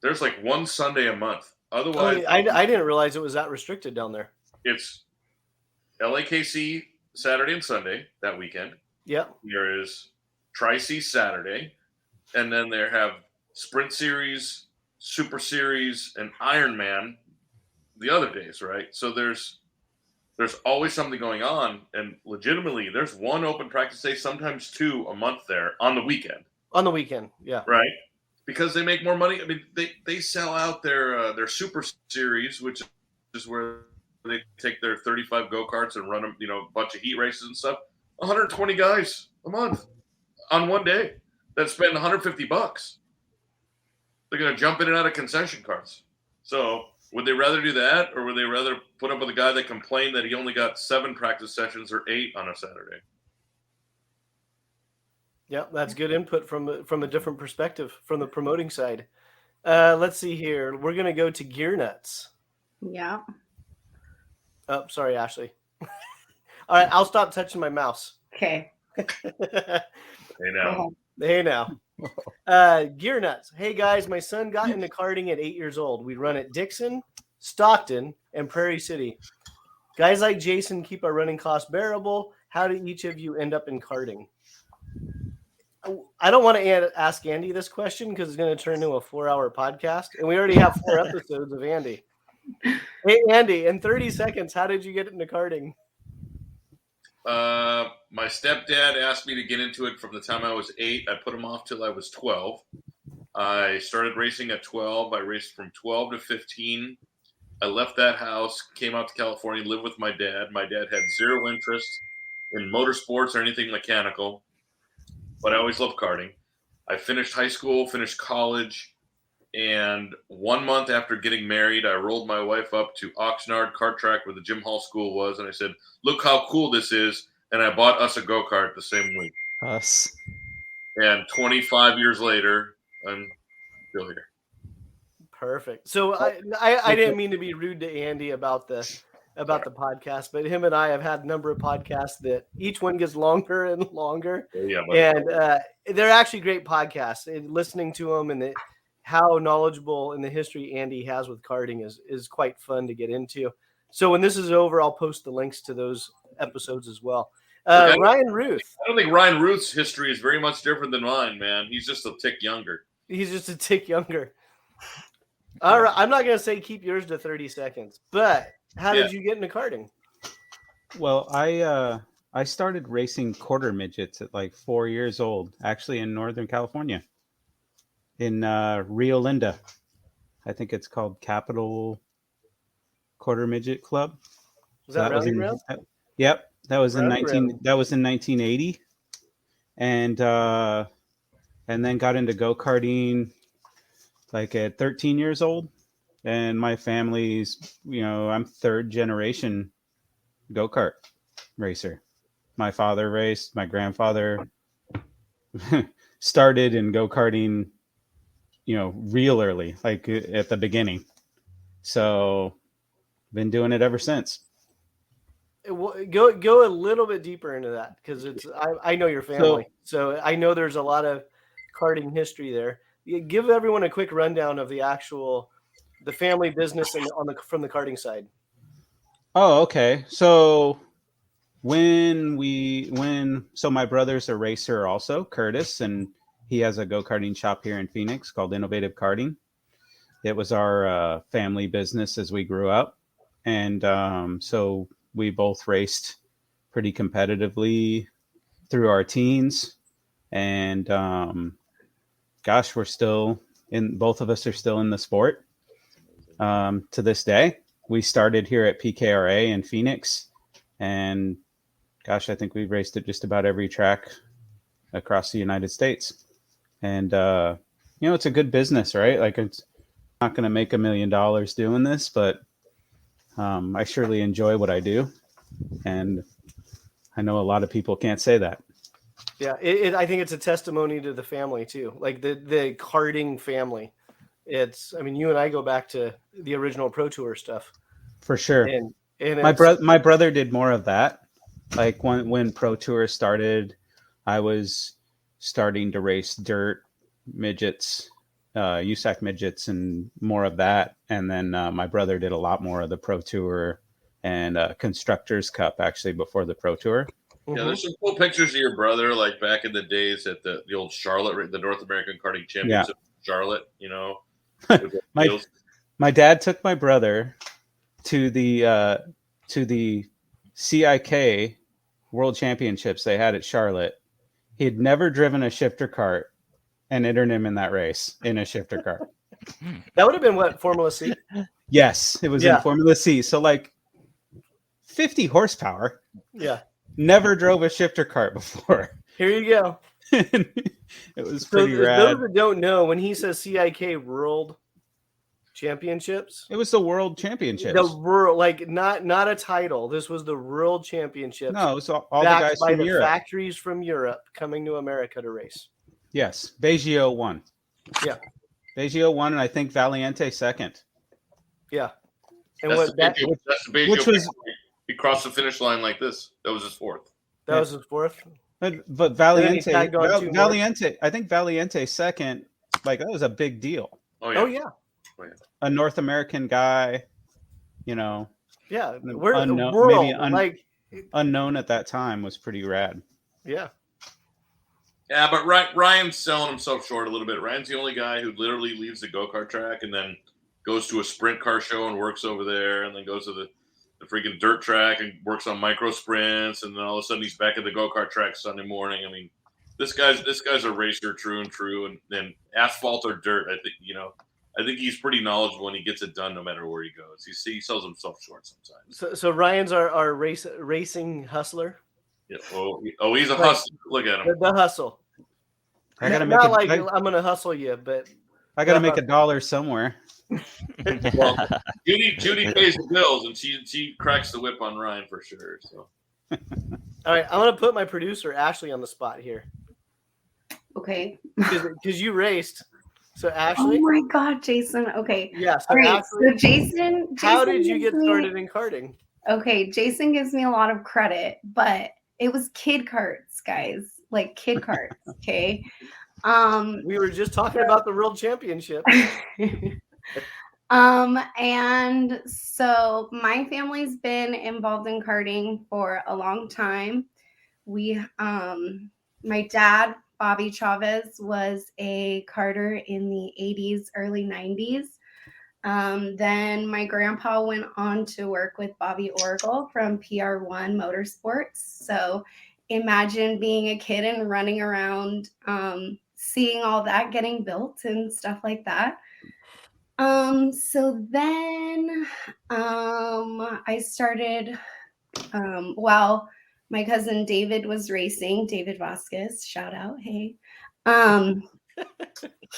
there's like one Sunday a month. Otherwise, I didn't realize it was that restricted down there. It's LAKC Saturday and Sunday that weekend. Yep. There is Tri-C Saturday, and then they have Sprint Series, Super Series, and Ironman the other days, right? So there's always something going on, and legitimately there's one open practice day, sometimes 2 a month there on the weekend. On the weekend, yeah. Right? Because they make more money. I mean, they sell out their Super Series, which is where they take their 35 go-karts and run them, a bunch of heat races and stuff. 120 guys a month on one day that spend $150. They're going to jump in and out of concession carts. So Would they rather do that, or would they rather put up with a guy that complained that he only got 7 practice sessions or 8 on a Saturday? Yeah, that's good input from a different perspective, from the promoting side. Let's see here. We're going to go to Gear Nuts. Yeah. Oh, sorry, Ashley. All right, I'll stop touching my mouse. Okay. Hey now. Hey now. Gear Nuts. Hey guys, my son got into karting at 8 years old. We run at Dixon, Stockton, and Prairie City. Guys like Jason keep our running costs bearable. How do each of you end up in karting? I don't want to ask Andy this question because it's going to turn into a 4-hour podcast, and we already have 4 episodes of Andy. Hey, Andy, in 30 seconds, how did you get into karting? My stepdad asked me to get into it from the time I was 8. I put him off till I was 12. I started racing at 12. I raced from 12 to 15. I left that house, came out to California, lived with my dad. My dad had zero interest in motorsports or anything mechanical, but I always loved karting. I finished high school, finished college, and 1 month after getting married, I rolled my wife up to Oxnard Kart Track where the Jim Hall School was, and I said, look how cool this is, and I bought us a go-kart the same week. Us. And 25 years later, I'm still here. Perfect. So I didn't mean to be rude to Andy about the podcast, but him and I have had a number of podcasts that each one gets longer and longer. Yeah, and they're actually great podcasts. And listening to them and how knowledgeable in the history Andy has with karting is quite fun to get into. So when this is over, I'll post the links to those episodes as well. Ryan Ruth. I don't think Ryan Ruth's history is very much different than mine, man. He's just a tick younger. He's just a tick younger. All right. I'm not going to say keep yours to 30 seconds, but how did you get into karting? Well, I started racing quarter midgets at like 4 years old, actually in Northern California, in Rio Linda. I think it's called Capital Quarter Midget Club. Was that Rowdy Round? Yep, that was in Rowdy Round. That was in 1980, and then got into go karting like at 13 years old. And my family's, I'm third generation go-kart racer. My father raced, my grandfather started in go-karting, real early, like at the beginning. So been doing it ever since. Go a little bit deeper into that because I know your family. So I know there's a lot of karting history there. Give everyone a quick rundown of the family business from the karting side. Oh, okay. So so my brother's a racer also, Curtis, and he has a go-karting shop here in Phoenix called Innovative Karting. It was our family business as we grew up. And so we both raced pretty competitively through our teens. And gosh, both of us are still in the sport to this day. We started here at PKRA in Phoenix, and gosh, I think we've raced at just about every track across the United States. And it's a good business, right? Like, it's not going to make $1 million doing this, but I surely enjoy what I do, and I know a lot of people can't say that. Yeah, I think it's a testimony to the family too, like the karting family. You and I go back to the original Pro Tour stuff. For sure. And my brother did more of that. Like when Pro Tour started, I was starting to race dirt midgets, USAC midgets, and more of that. And then my brother did a lot more of the Pro Tour and Constructors Cup actually before the Pro Tour. Yeah, there's some cool pictures of your brother, like back in the days at the old Charlotte, the North American Karting Championship, Charlotte. My dad took my brother to the CIK World Championships they had at Charlotte. He had never driven a shifter cart, and entered him in that race in a shifter cart. That would have been what, Formula C? Yes, it was in Formula C. So like 50 horsepower. Yeah. Never drove a shifter cart before. Here you go. It was pretty rad. Those that don't know, when he says CIK World championships. It was the World Championships. The world, like not a title. This was the World Championships. No, it was all the backed guys by from the Europe. factories from Europe coming to America to race. Yes, Biggio won. Yeah. Biggio won, and I think Valiente second. Yeah. And That's what that the Biggio which was- he crossed the finish line like this. That was his fourth. was his fourth. But then he Valiente, tagged on 2 more. Valiente, I think Valiente second. Like that was a big deal. Oh yeah. A North American guy, you know. Yeah. We're Unknown- world maybe like unknown at that time was pretty rad. yeah. Yeah, but Ryan's selling himself short a little bit. Ryan's the only guy who literally leaves the go-kart track and then goes to a sprint car show and works over there, and then goes to the freaking dirt track and works on micro sprints, and then all of a sudden he's back at the go-kart track Sunday morning. I mean, this guy's a racer, true and true, and asphalt or dirt. I think he's pretty knowledgeable, and he gets it done no matter where he goes. He sells himself short sometimes. So Ryan's our racing hustler. Yeah. Oh, he's a hustler. Look at him. The hustle. I gotta Not make like I'm gonna hustle you, but I gotta make $1 somewhere. Well, Judy pays the bills, and she cracks the whip on Ryan for sure. So, all right, I'm gonna put my producer Ashley on the spot here Okay. because you raced. So Ashley, Oh my God, Jason. Okay. yeah. So All right. Ashley, So Jason. how Jason did you gives get me- started in karting? Okay, Jason gives me a lot of credit, but it was kid carts, guys. Like kid carts. Okay. We were just talking about the World Championship. And so my family's been involved in karting for a long time. My dad, Bobby Chavez, was a karter in the 80s, early 90s. Then my grandpa went on to work with Bobby Orgel from PR1 Motorsports. So imagine being a kid and running around, seeing all that getting built and stuff like that. So then I started, while my cousin David was racing, David Vasquez, shout out, hey.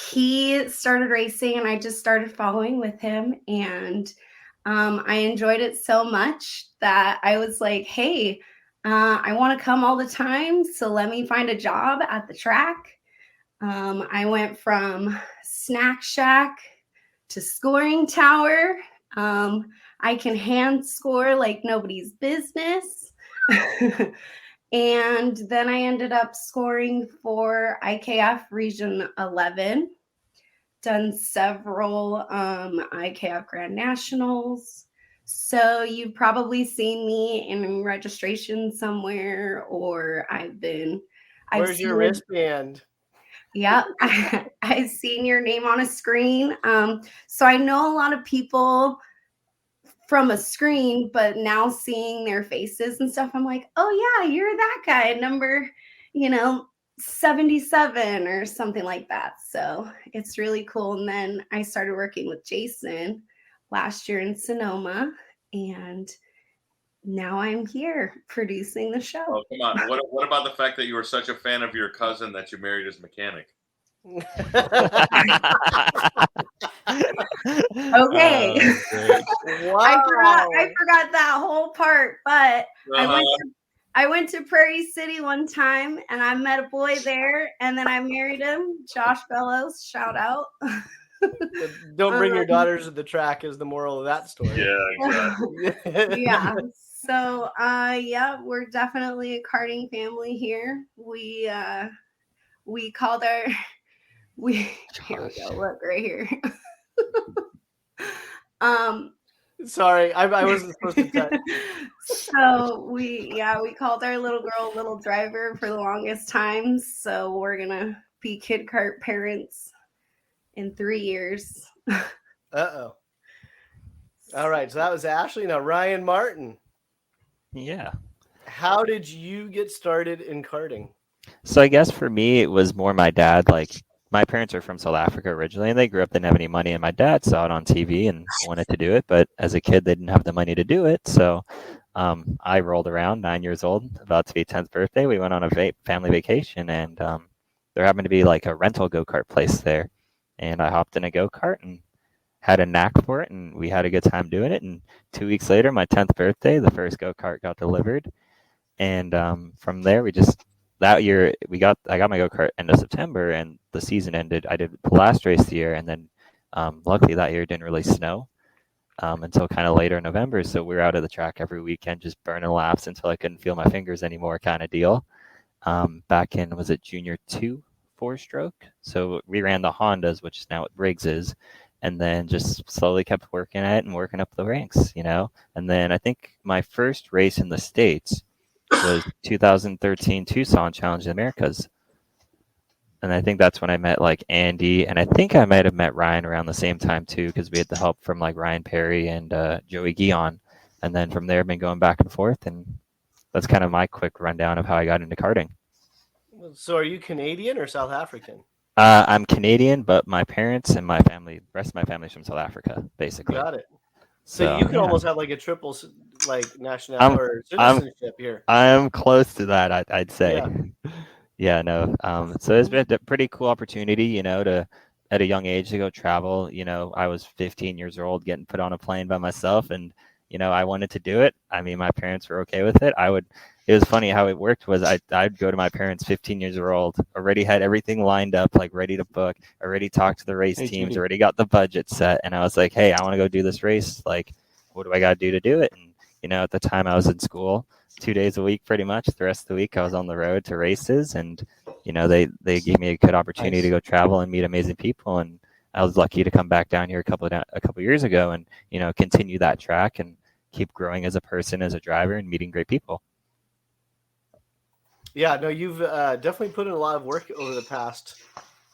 He started racing and I just started following with him, and I enjoyed it so much that I was like, hey, I want to come all the time, so let me find a job at the track. I went from snack shack to scoring tower. I can hand score like nobody's business. And then I ended up scoring for IKF Region 11, done several IKF Grand Nationals. So you've probably seen me in registration somewhere, or Where's your wristband? Yep. I've seen your name on a screen. So I know a lot of people from a screen, but now seeing their faces and stuff, I'm like, oh yeah, you're that guy, number, 77 or something like that. So it's really cool. And then I started working with Jason last year in Sonoma, and now I'm here producing the show. oh come on! What about the fact that you were such a fan of your cousin that you married his mechanic? Okay. Wow. I forgot that whole part, but I went to Prairie City one time and I met a boy there, and then I married him, Josh Bellows, shout out. Don't bring your daughters to the track is the moral of that story. Yeah, exactly. Yeah. So yeah, we're definitely a karting family here. We called our here we go, look right here. Sorry, I wasn't supposed to touch. So we called our little girl Little Driver for the longest time. So we're gonna be kid kart parents in 3 years. Uh-oh. All right, so that was Ashley. Now Ryan Martin, Yeah. how did you get started in karting? So I guess for me, it was more my dad. Like, my parents are from South Africa originally, and they grew up, didn't have any money, and my dad saw it on TV and wanted to do it. But as a kid, they didn't have the money to do it. So I rolled around, 9 years old, about to be 10th birthday. We went on a family vacation, and there happened to be like a rental go-kart place there. And I hopped in a go-kart and had a knack for it, and we had a good time doing it. And 2 weeks later, my 10th birthday, the first go-kart got delivered. And from there, that year I got my go-kart end of September, and the season ended. I did the last race of the year, and then luckily that year it didn't really snow until kind of later in November. So we were out of the track every weekend, just burning laps until I couldn't feel my fingers anymore, kind of deal. Back in, was it Junior 2 4-stroke? So we ran the Hondas, which is now what Briggs is, and then just slowly kept working at it and working up the ranks, And then I think my first race in the States was 2013 Tucson Challenge of the Americas. And I think that's when I met like Andy, and I think I might have met Ryan around the same time too, because we had the help from like Ryan Perry and Joey Guion. And then from there, I've been going back and forth, and that's kind of my quick rundown of how I got into karting. So are you Canadian or South African? I'm Canadian, but my parents and my family, the rest of my family's from South Africa, basically. Got it. So you could almost have like a triple nationality or citizenship here. I'm close to that, I'd say. Yeah, no. So it's been a pretty cool opportunity, to at a young age to go travel. I was 15 years old, getting put on a plane by myself, and I wanted to do it. I mean, my parents were okay with it. It was funny how it worked was I'd go to my parents 15 years old, already had everything lined up, like ready to book, already talked to the race teams, already got the budget set. And I was like, hey, I want to go do this race. Like, what do I got to do to do it? And, at the time I was in school 2 days a week, pretty much. The rest of the week I was on the road to races, and, they gave me a good opportunity to go travel and meet amazing people. And I was lucky to come back down here a couple years ago and, continue that track and keep growing as a person, as a driver, and meeting great people. Yeah, no, you've definitely put in a lot of work over the past,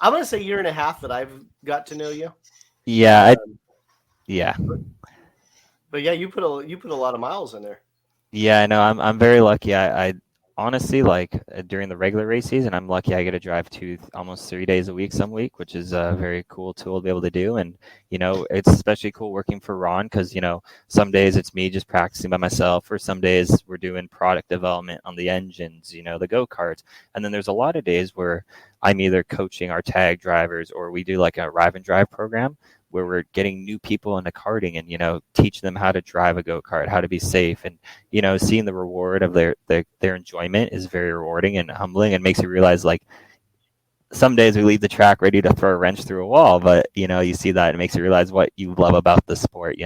I'm going to say year and a half that I've got to know you. Yeah. Yeah. But yeah, you put a lot of miles in there. Yeah, I know. I'm very lucky. I honestly, like during the regular race season, I'm lucky I get to drive almost 3 days a week some week, which is a very cool tool to be able to do. And, it's especially cool working for Ron because, some days it's me just practicing by myself, or some days we're doing product development on the engines, the go-karts. And then there's a lot of days where I'm either coaching our tag drivers, or we do like a Arrive and Drive program where we're getting new people into karting and, teach them how to drive a go-kart, how to be safe. And, seeing the reward of their enjoyment is very rewarding and humbling, and makes you realize, like, some days we leave the track ready to throw a wrench through a wall, but, you see that, and it makes you realize what you love about the sport,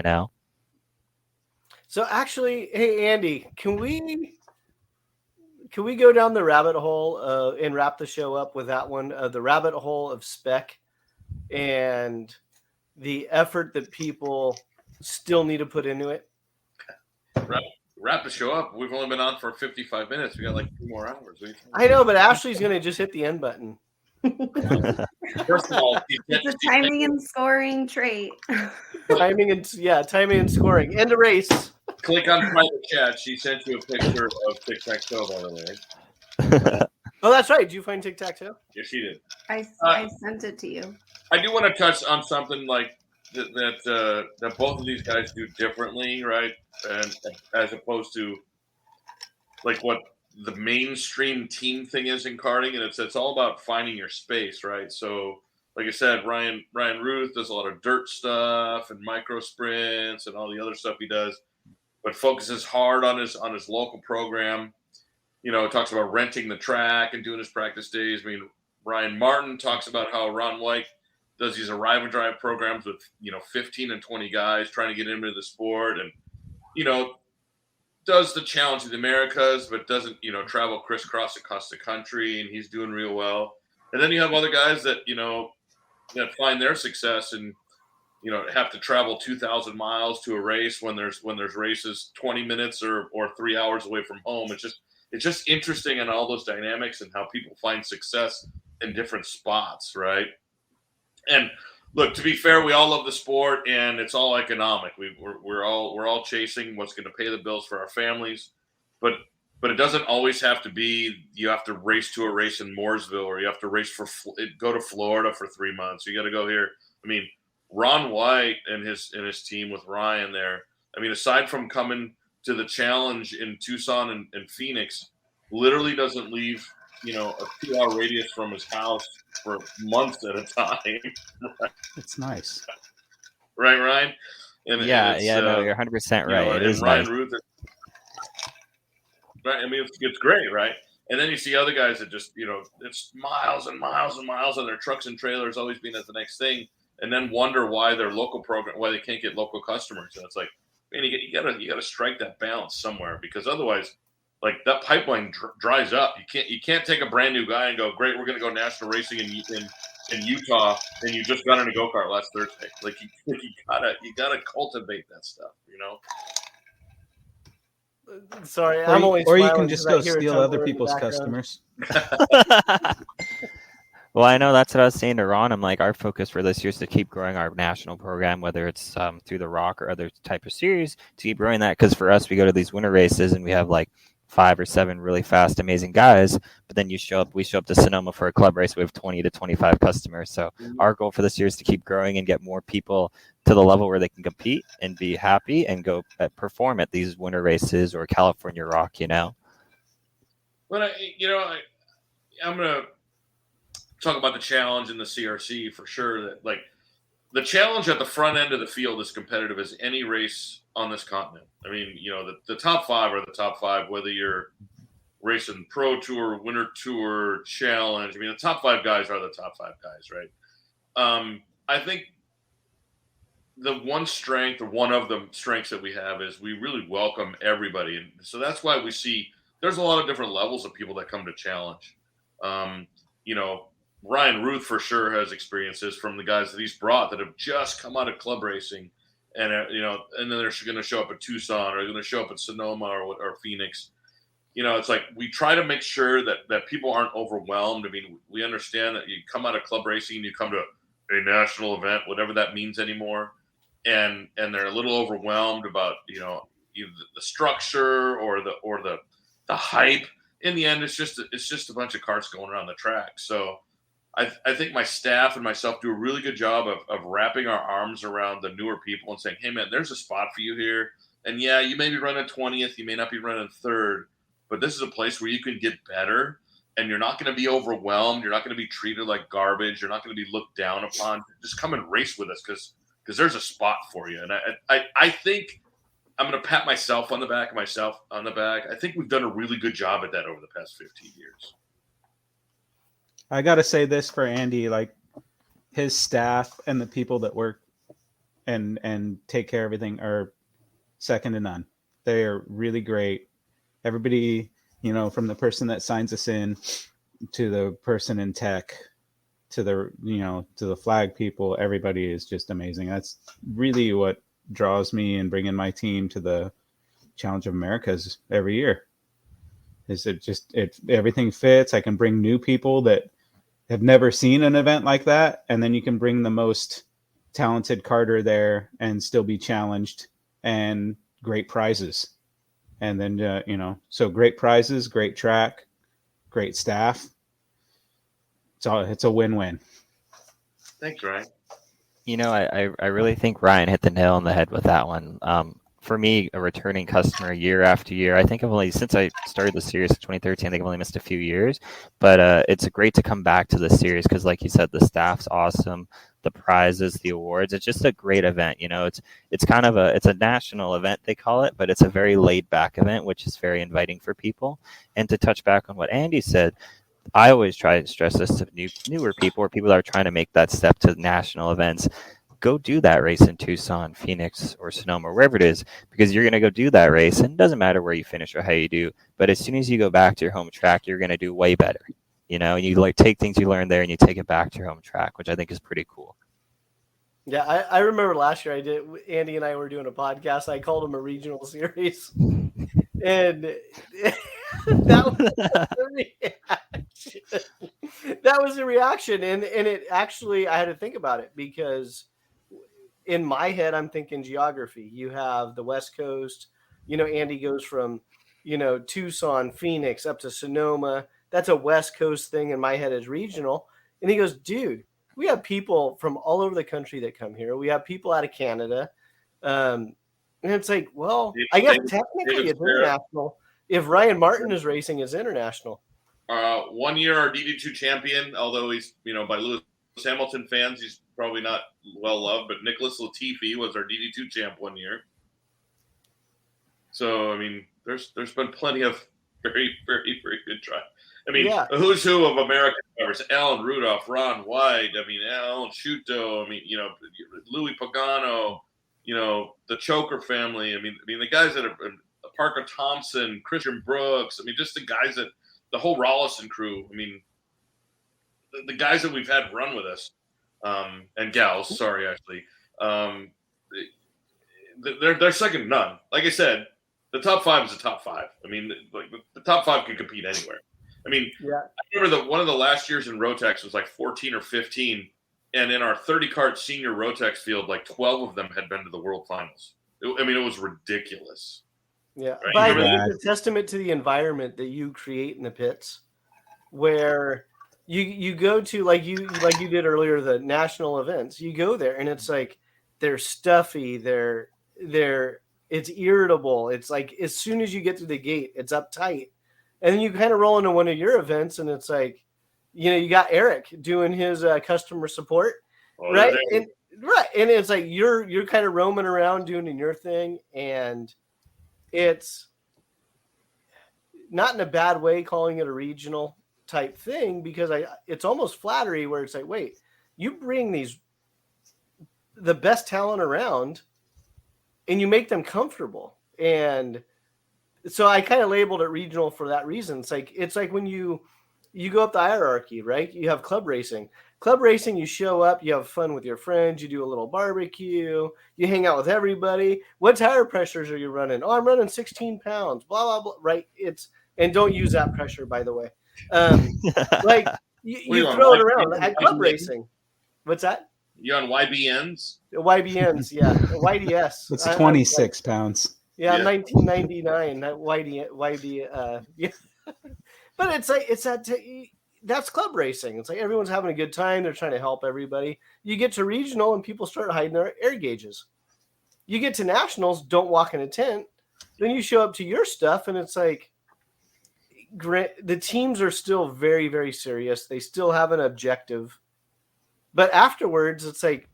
So actually, hey, Andy, can we go down the rabbit hole and wrap the show up with that one, the rabbit hole of spec and the effort that people still need to put into it? Wrap the show up. We've only been on for 55 minutes. We got like 2 more hours. I know, but Ashley's going to just hit the end button. First of all, it's a timing and scoring trait. timing and scoring. End of race. Click on private chat. She sent you a picture of tic-tac-toe, by the way. Oh, that's right. Did you find tic-tac-toe? Yes, she did. I sent it to you. I do want to touch on something like that both of these guys do differently, right? And as opposed to like what the mainstream team thing is in karting, and it's all about finding your space, right? So, like I said, Ryan Ruth does a lot of dirt stuff and micro sprints and all the other stuff he does, but focuses hard on his local program. Talks about renting the track and doing his practice days. I mean, Ryan Martin talks about how Ron White does these Arrive and Drive programs with 15 and 20 guys trying to get into the sport, and does the Challenge of the Americas, but doesn't travel crisscross across the country, and he's doing real well. And then you have other guys that that find their success and have to travel 2,000 miles to a race when there's races 20 minutes or 3 hours away from home. It's just interesting in all those dynamics and how people find success in different spots, right? And look, to be fair, we all love the sport, and it's all economic. We're all chasing what's going to pay the bills for our families, but it doesn't always have to be. You have to race to a race in Mooresville, or you have to go to Florida for 3 months. You got to go here. I mean, Ron White and his team with Ryan there. I mean, aside from coming to the challenge in Tucson and Phoenix, literally doesn't leave a 2-hour radius from his house for months at a time. It's nice. right, Ryan? And Yeah, it's, yeah, no, you're 100% you know, right. It and is Ryan nice. Ruth, right? I mean, it's great, right? And then you see other guys that just, you know, it's miles and miles and miles on their trucks and trailers always being at the next thing, and then wonder why their local program, why they can't get local customers. And it's like, man, you gotta strike that balance somewhere, because otherwise, like, that pipeline dries up. You can't take a brand new guy and go, great, we're gonna go national racing in Utah, and you just got in a go kart last Thursday. Like, you gotta cultivate that stuff, you know. Sorry, I'm only or you smiling can just because I go hear a steal tumbler other in the people's background. customers. Well, I know that's what I was saying to Ron. I'm like, our focus for this year is to keep growing our national program, whether it's through the Rock or other type of series, to keep growing that. Because for us, we go to these winter races and we have like 5 or 7 really fast, amazing guys. But then we show up to Sonoma for a club race. We have 20 to 25 customers. So our goal for this year is to keep growing and get more people to the level where they can compete and be happy and go perform at these winter races or California Rock, you know? But I'm gonna talk about the challenge in the CRC for sure. That, like, the challenge at the front end of the field is competitive as any race on this continent. I mean, you know, the top 5 are the top 5, whether you're racing Pro Tour, Winter Tour, Challenge. I mean, the top 5 guys are the top 5 guys, right? I think the one strength, or one of the strengths that we have, is we really welcome everybody. And so that's why we see there's a lot of different levels of people that come to challenge. You know, Ryan Ruth for sure has experiences from the guys that he's brought that have just come out of club racing, and you know, and then they're going to show up at Tucson, or going to show up at Sonoma or Phoenix. You know, it's like we try to make sure that people aren't overwhelmed. I mean, we understand that you come out of club racing and you come to a national event, whatever that means anymore, and they're a little overwhelmed about, you know, either the structure or the hype. In the end, it's just a bunch of carts going around the track. So I think my staff and myself do a really good job of wrapping our arms around the newer people and saying, hey, man, there's a spot for you here. And yeah, you may be running 20th, you may not be running 3rd, but this is a place where you can get better, and you're not going to be overwhelmed. You're not going to be treated like garbage. You're not going to be looked down upon. Just come and race with us, because there's a spot for you. And I think I'm going to pat myself on the back. I think we've done a really good job at that over the past 15 years. I got to say this for Andy, like, his staff and the people that work and take care of everything are second to none. They are really great. Everybody, you know, from the person that signs us in to the person in tech to the flag people, everybody is just amazing. That's really what draws me and bringing my team to the Challenge of Americas every year. Is everything fits. I can bring new people that have never seen an event like that, and then you can bring the most talented karter there and still be challenged, and great prizes. And then so great prizes, great track, great staff. It's a win-win. Thanks, Ryan. You know, I really think Ryan hit the nail on the head with that one. For me, a returning customer year after year, I think since I started the series in 2013, I think I've only missed a few years, but it's great to come back to the series because, like you said, the staff's awesome, the prizes, the awards, it's just a great event. You know, it's kind of it's a national event, they call it, but it's a very laid back event, which is very inviting for people. And to touch back on what Andy said, I always try to stress this to newer people or people that are trying to make that step to national events. Go do that race in Tucson, Phoenix, or Sonoma, wherever it is, because you're going to go do that race, and it doesn't matter where you finish or how you do, but as soon as you go back to your home track, you're going to do way better, you know, and you take things you learned there and you take it back to your home track, which I think is pretty cool. Yeah, I remember last year Andy and I were doing a podcast. I called him a regional series, and that was the reaction. That was the reaction, and it actually, I had to think about it, because in my head, I'm thinking geography. You have the West Coast, you know, Andy goes from, you know, Tucson, Phoenix up to Sonoma. That's a West Coast thing. In my head is regional. And he goes, dude, we have people from all over the country that come here. We have people out of Canada. And it's like, well, I guess technically it's international. If Ryan Martin is racing, it's international. 1 year our DD2 champion, although he's, you know, by Lewis Hamilton fans, he's probably not well loved, but Nicholas Latifi was our DD2 champ one year. So I mean, there's been plenty of very, very, very good try. I mean, Yeah. a who's who of American drivers: Alan Rudolph, Ron White. I mean, Alan Shuto. I mean, Louis Pagano. The Choker family. I mean, the guys that are Parker Thompson, Christian Brooks. I mean, just the guys that the whole Rollison crew. I mean, the guys that we've had run with us, and gals. Sorry, actually, they're second to none. Like I said, the top 5 is the top 5. I mean, like the top 5 can compete anywhere. I mean, Yeah. I remember one of the last years in Rotex was like 14 or 15, and in our 30 kart senior Rotex field, like 12 of them had been to the World Finals. It was ridiculous. Yeah, Right. but I think it's a testament to the environment that you create in the pits, where you go to like you did earlier, the national events. You go there and it's like they're stuffy, it's irritable. It's like as soon as you get through the gate, it's uptight, and then you kind of roll into one of your events and it's like, you got Eric doing his customer support, right? And it's like you're kind of roaming around doing your thing, and it's not in a bad way calling it a regional type thing, because it's almost flattery where it's like, wait, you bring the best talent around and you make them comfortable. And so I kind of labeled it regional for that reason. It's like when you go up the hierarchy, right? You have club racing. Club racing, you show up, you have fun with your friends, you do a little barbecue, you hang out with everybody. What tire pressures are you running? Oh, I'm running 16 pounds, blah, blah, blah, right? And don't use that pressure, by the way. Like, you throw it around at club racing. What's that? You on YBNs? YBNs, yeah. YDS. It's 26 pounds. Yeah, 1999. That YD, yeah. But it's like, that's club racing. It's like everyone's having a good time. They're trying to help everybody. You get to regional and people start hiding their air gauges. You get to nationals, don't walk in a tent. Then you show up to your stuff and it's like, the teams are still very, very serious. They still have an objective. But afterwards, it's like,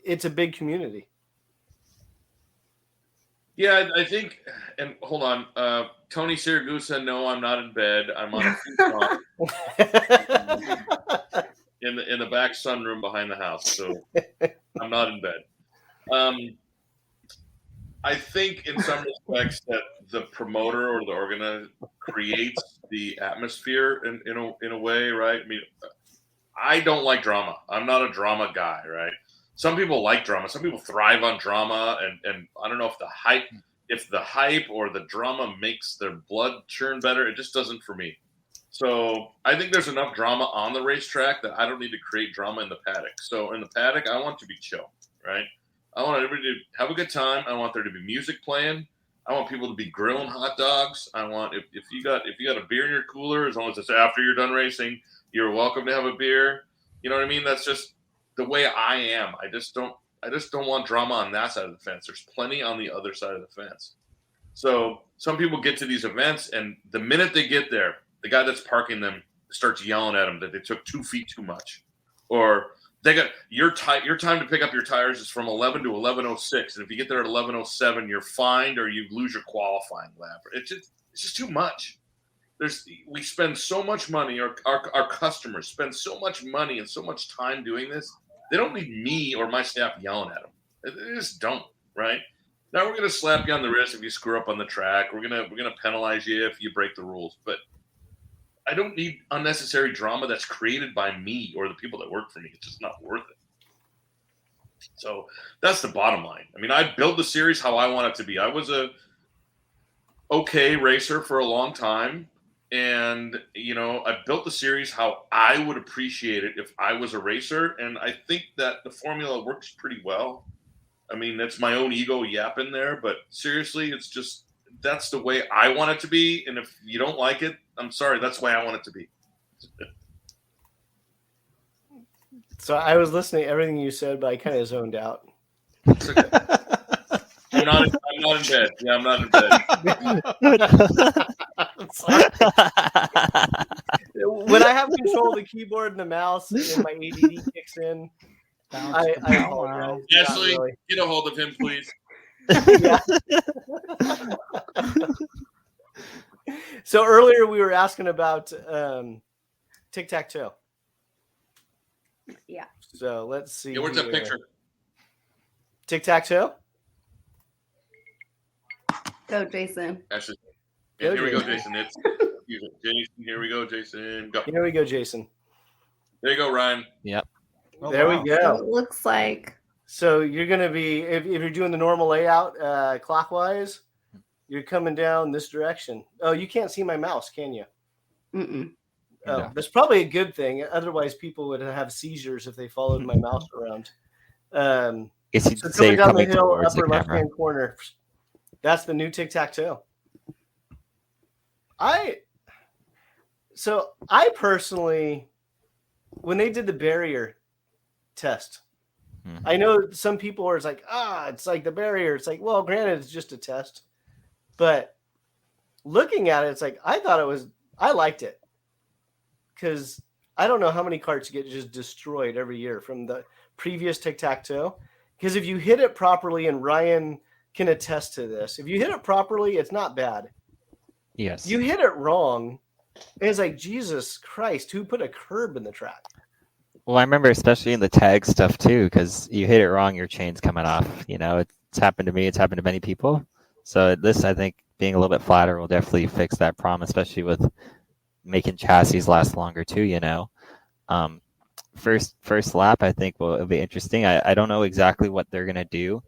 it's a big community. Yeah, I think, and hold on, Tony Siragusa, no, I'm not in bed. I'm on a futon in the back sunroom behind the house, so I'm not in bed. I think in some respects that the promoter or the organizer creates the atmosphere in a way, right? I mean, I don't like drama. I'm not a drama guy, right? Some people like drama. Some people thrive on drama, and I don't know if the hype or the drama makes their blood churn better. It just doesn't for me. So I think there's enough drama on the racetrack that I don't need to create drama in the paddock. So in the paddock, I want to be chill, right? I want everybody to have a good time. I want there to be music playing. I want people to be grilling hot dogs. I want if you got a beer in your cooler, as long as it's after you're done racing, you're welcome to have a beer. You know what I mean? That's just the way I am. I just don't want drama on that side of the fence. There's plenty on the other side of the fence. So some people get to these events, and the minute they get there, the guy that's parking them starts yelling at them that they took 2 feet too much, or they got your time to pick up your tires is from 11 to 11:06, and if you get there at 11:07, you're fined or you lose your qualifying lap. It's just too much. We spend so much money, our customers spend so much money and so much time doing this. They don't need me or my staff yelling at them. They just don't, right? Now we're going to slap you on the wrist if you screw up on the track. We're going to penalize you if you break the rules. But I don't need unnecessary drama that's created by me or the people that work for me. It's just not worth it. So that's the bottom line. I mean, I built the series how I want it to be. I was a okay racer for a long time. And, I built the series how I would appreciate it if I was a racer. And I think that the formula works pretty well. I mean, that's my own ego yapping there. But seriously, it's just that's the way I want it to be. And if you don't like it, I'm sorry. That's the way I want it to be. So I was listening to everything you said, but I kind of zoned out. It's okay. I'm not in bed. Yeah, I'm not in bed. When I have control of the keyboard and the mouse and my ADD kicks in, I apologize. Not Ashley, really. get a hold of him, please. Yeah. So earlier we were asking about tic-tac-toe. Yeah. So let's see. Yeah, where's that picture? Tic-tac-toe? Go, Jason. Ashley. Go, Yeah, here we go, Jason. Jason. It's Jason. Here we go, Jason. Go. Here we go, Jason. There you go, Ryan. Yep. Oh, There wow. we go. It looks like So you're going to be, if you're doing the normal layout clockwise, you're coming down this direction. Oh, you can't see my mouse, can you? mm-mm. Oh, No. that's probably a good thing. Otherwise, people would have seizures if they followed my mouse around. Guess you'd So say coming you're down the coming hill, towards the upper camera. left-hand corner. That's the new tic-tac-toe. I personally, when they did the barrier test, Mhm. I know some people are like, it's like the barrier. It's like, well, granted, it's just a test. But looking at it, it's like, I liked it. Because I don't know how many carts get just destroyed every year from the previous tic-tac-toe. Because if you hit it properly, and Ryan can attest to this, if you hit it properly, it's not bad. Yes. You hit it wrong, and it's like, Jesus Christ, who put a curb in the track? Well, I remember especially in the tag stuff too, because you hit it wrong, your chain's coming off. You know, it's happened to me. It's happened to many people. So this, I think, being a little bit flatter will definitely fix that problem, especially with making chassis last longer too. You know, first lap, I think will be interesting. I don't know exactly what they're gonna do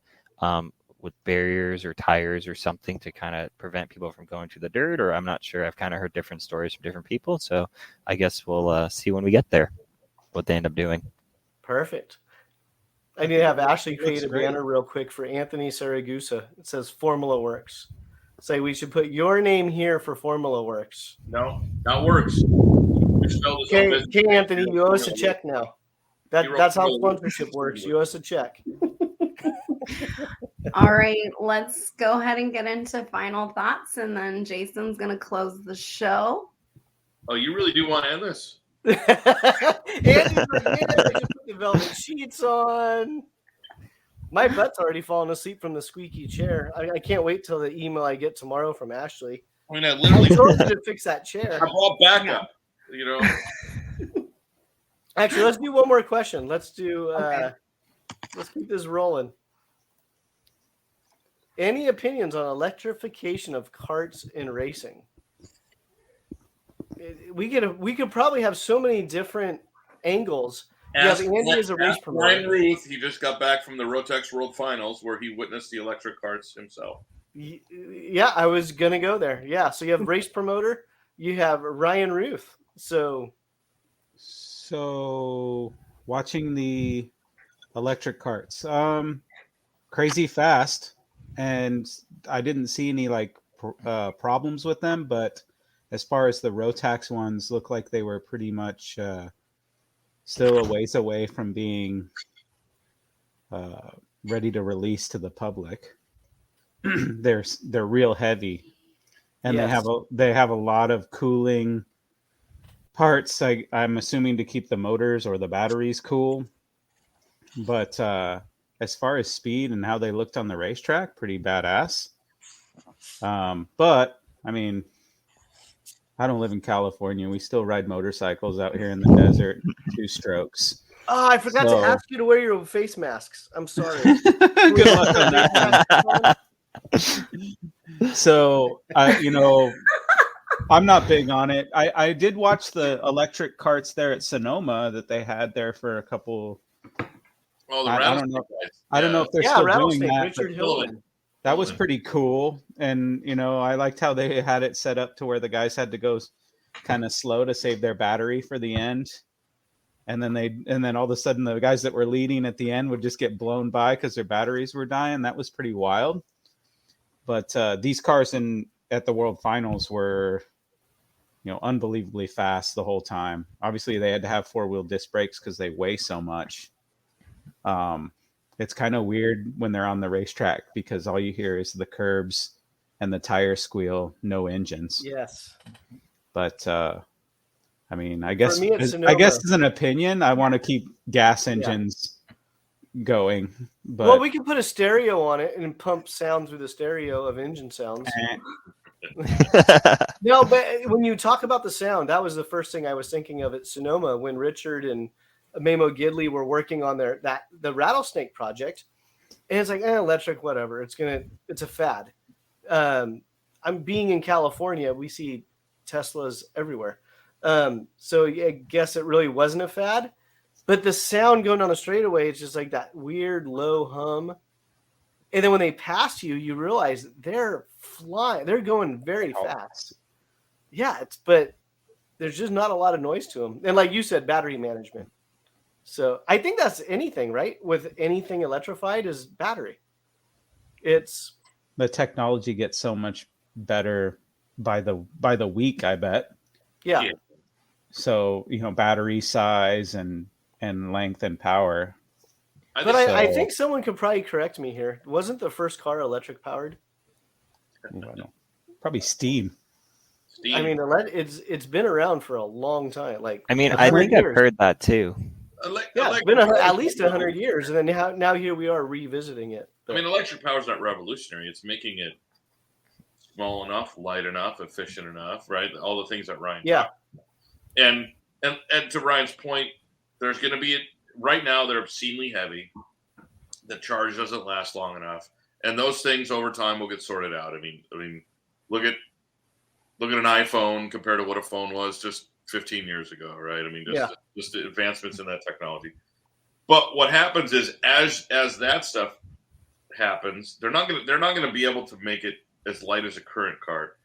with barriers or tires or something to kind of prevent people from going to the dirt, or I'm not sure. I've kind of heard different stories from different people, so I guess we'll see when we get there what they end up doing. Perfect. I need to have Ashley Looks create a great. banner real quick for Anthony Saragusa. It says Formula Works. Say we should put your name here for Formula Works. No, that works. You spelled his own business. Okay, Anthony, you owe us a check now. That's how sponsorship works. You owe us a check. All right, let's go ahead and get into final thoughts, and then Jason's going to close the show. Oh, you really do want to end this? Andy's like, man, I just put the velvet sheets on. My butt's already falling asleep from the squeaky chair. I can't wait till the email I get tomorrow from Ashley. I mean, I I literally told you to fix that chair. I brought backup. You know, Actually, let's do one more question. Let's do. Okay. Let's keep this rolling. Any opinions on electrification of karts in racing? We could probably have so many different angles. ask Andy as a race promoter. Ryan Ruth. He just got back from the Rotex World Finals where he witnessed the electric carts himself. Yeah, I was gonna go there. Yeah, so you have race promoter, you have Ryan Ruth. So watching the electric carts, crazy fast, and I didn't see any problems with them. But as far as the Rotax ones, look like they were pretty much still a ways away from being ready to release to the public. They're real heavy, and Yes. they have a lot of cooling parts. I'm assuming to keep the motors or the batteries cool. But as far as speed and how they looked on the racetrack, pretty badass. But I mean, I don't live in California. We still ride motorcycles out here in the desert, 2 strokes. Oh, I forgot So- to ask you to wear your face masks. I'm sorry. Good luck on that. So I'm not big on it. I did watch the electric carts there at Sonoma that they had there for a couple. Oh, the I don't know. rattlesnake guys. I don't know if they're Yeah, still doing rattlesnake, that. Richard but Hillman. that was pretty cool, and I liked how they had it set up to where the guys had to go kind of slow to save their battery for the end, and then all of a sudden the guys that were leading at the end would just get blown by because their batteries were dying. That was pretty wild. But these cars at the World Finals were, unbelievably fast the whole time. Obviously, they had to have 4-wheel disc brakes because they weigh so much. It's kind of weird when they're on the racetrack because all you hear is the curbs and the tire squeal, no engines. Yes. But I mean, I guess me, it's as an Sonoma. opinion, I want to keep gas engines going. But Well, we can put a stereo on it and pump sound through the stereo of engine sounds. No, but when you talk about the sound, that was the first thing I was thinking of at Sonoma when Richard and Mamo Gidley were working on the Rattlesnake project. And it's like, electric, whatever. It's a fad. I'm being in California. We see Teslas everywhere. So I guess it really wasn't a fad. But the sound going on the straightaway is just like that weird low hum. And then when they pass you, you realize they're flying. They're going very fast. Yeah, but there's just not a lot of noise to them. And like you said, battery management. So I think that's anything, right? With anything electrified is battery. It's the technology gets so much better by the week, I bet. Yeah. So, battery size and length and power. I think someone could probably correct me here. Wasn't the first car electric powered? Probably steam. I mean, it's been around for a long time. Like, I think I've heard that too. It's been at least 100 years, and then now here we are revisiting it. But, I mean, electric power is not revolutionary. It's making it small enough, light enough, efficient enough, right? All the things that Ryan talked about. And to Ryan's point, there's going to be right now they're obscenely heavy. The charge doesn't last long enough, and those things over time will get sorted out. I mean, look at an iPhone compared to what a phone was just 15 years ago, right? I mean, just the advancements in that technology. But what happens is as that stuff happens, they're not going to be able to make it as light as a current cart,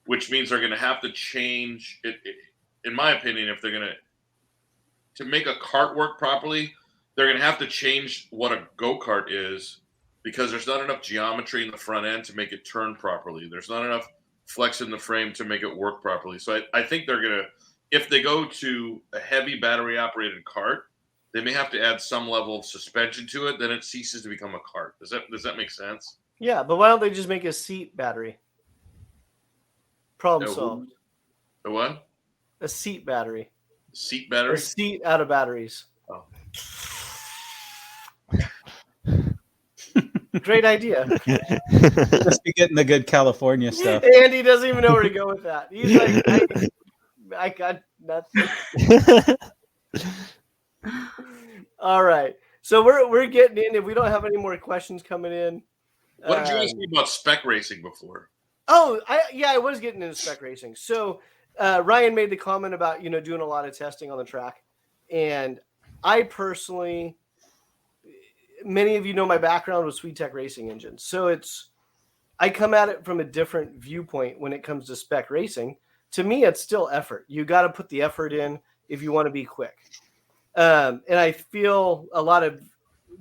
which means they're going to have to change it. In my opinion, if they're going to make a cart work properly, they're going to have to change what a go-kart is, because there's not enough geometry in the front end to make it turn properly. There's not enough flex in the frame to make it work properly. So I think they're going to, if they go to a heavy battery operated cart, they may have to add some level of suspension to it. Then it ceases to become a cart. Does that make sense? Yeah, but why don't they just make a seat battery? Problem solved. A what? A seat battery. Seat battery? A seat out of batteries. Oh. Great idea. Just be getting the good California stuff. Andy doesn't even know where to go with that. He's like, I got nothing. All right. So we're getting in. If we don't have any more questions coming in. What did you ask me about spec racing before? Oh, I was getting into spec racing. So Ryan made the comment about, doing a lot of testing on the track. And I personally, many of you know my background with Sweet Tech Racing engines. So I come at it from a different viewpoint when it comes to spec racing. To me, it's still effort. You got to put the effort in if you want to be quick. And I feel a lot of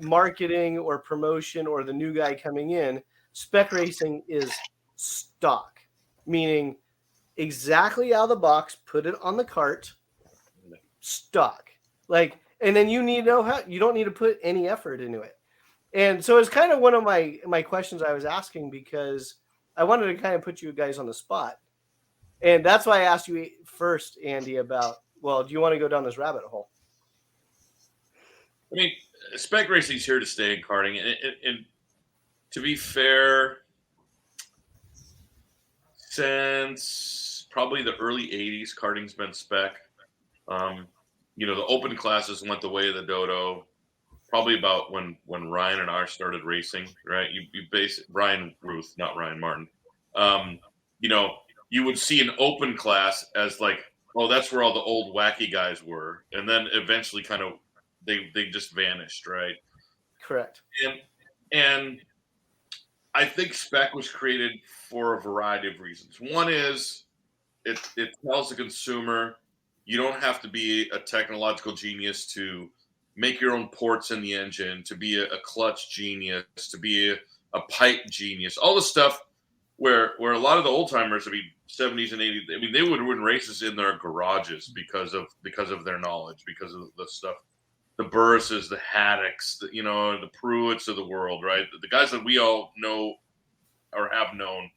marketing or promotion or the new guy coming in, spec racing is stock, meaning exactly out of the box, put it on the cart, stock. And then you need to know how, you don't need to put any effort into it. And so it's kind of one of my questions I was asking, because I wanted to kind of put you guys on the spot. And that's why I asked you first, Andy, about, do you want to go down this rabbit hole? I mean, spec racing is here to stay in karting. And to be fair, since probably the early 80s, karting's been spec. The open classes went the way of the dodo. Probably about when Ryan and I started racing, right? You base Ryan Ruth, not Ryan Martin. You would see an open class as like, oh, that's where all the old wacky guys were, and then eventually kind of they just vanished, right? Correct. And I think spec was created for a variety of reasons. One is it tells the consumer you don't have to be a technological genius to make your own ports in the engine, to be a clutch genius, to be a pipe genius, all the stuff where a lot of the old timers, 70s and 80s, they would win races in their garages because of their knowledge, because of the stuff, the Burrises, the Haddocks, the Pruitts of the world, right? The guys that we all know or have known.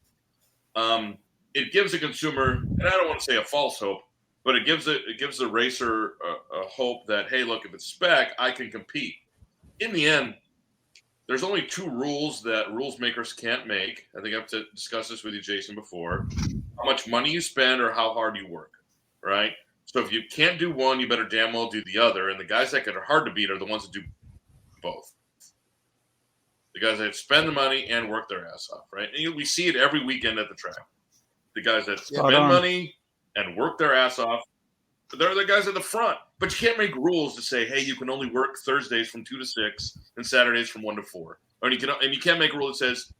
It gives the consumer, and I don't want to say a false hope, but it gives the racer a hope that, hey, look, if it's spec, I can compete. In the end, there's only two rules that rules makers can't make. I think I've discussed this with you, Jason, before. How much money you spend or how hard you work, right? So if you can't do one, you better damn well do the other. And the guys that are hard to beat are the ones that do both. The guys that spend the money and work their ass off, right? And we see it every weekend at the track. The guys that spend money and work their ass off, they're the guys at the front. But you can't make rules to say, hey, you can only work Thursdays from 2 to 6 and Saturdays from 1 to 4. And you can't make a rule that says,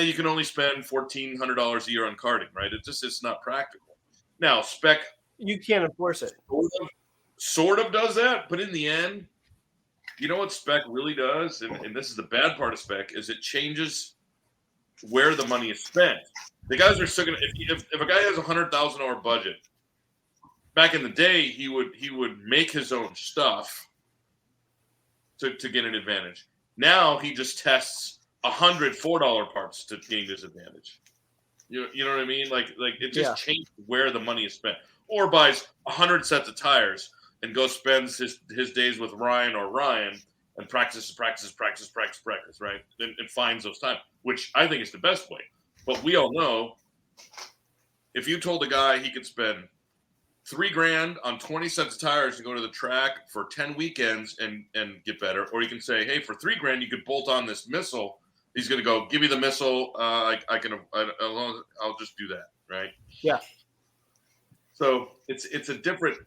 you can only spend $1,400 a year on karting, right? It's not practical. Now, spec, you can't enforce it. Sort of does that, but in the end, you know what spec really does, and this is the bad part of spec, is it changes where the money is spent. The guys are still gonna. If a guy has $100,000 budget, back in the day, he would make his own stuff to get an advantage. Now he just tests 100 $4 parts to gain his advantage. You know what I mean? Like it just changes where the money is spent. Or buys 100 sets of tires and goes spends his days with Ryan and practices, right? And finds those times, which I think is the best way. But we all know if you told a guy he could spend $3,000 on 20 sets of tires to go to the track for 10 weekends and get better, or you can say, hey, for $3,000 you could bolt on this missile. He's going to go, give me the missile. I'll just do that, right? Yeah. So it's a different.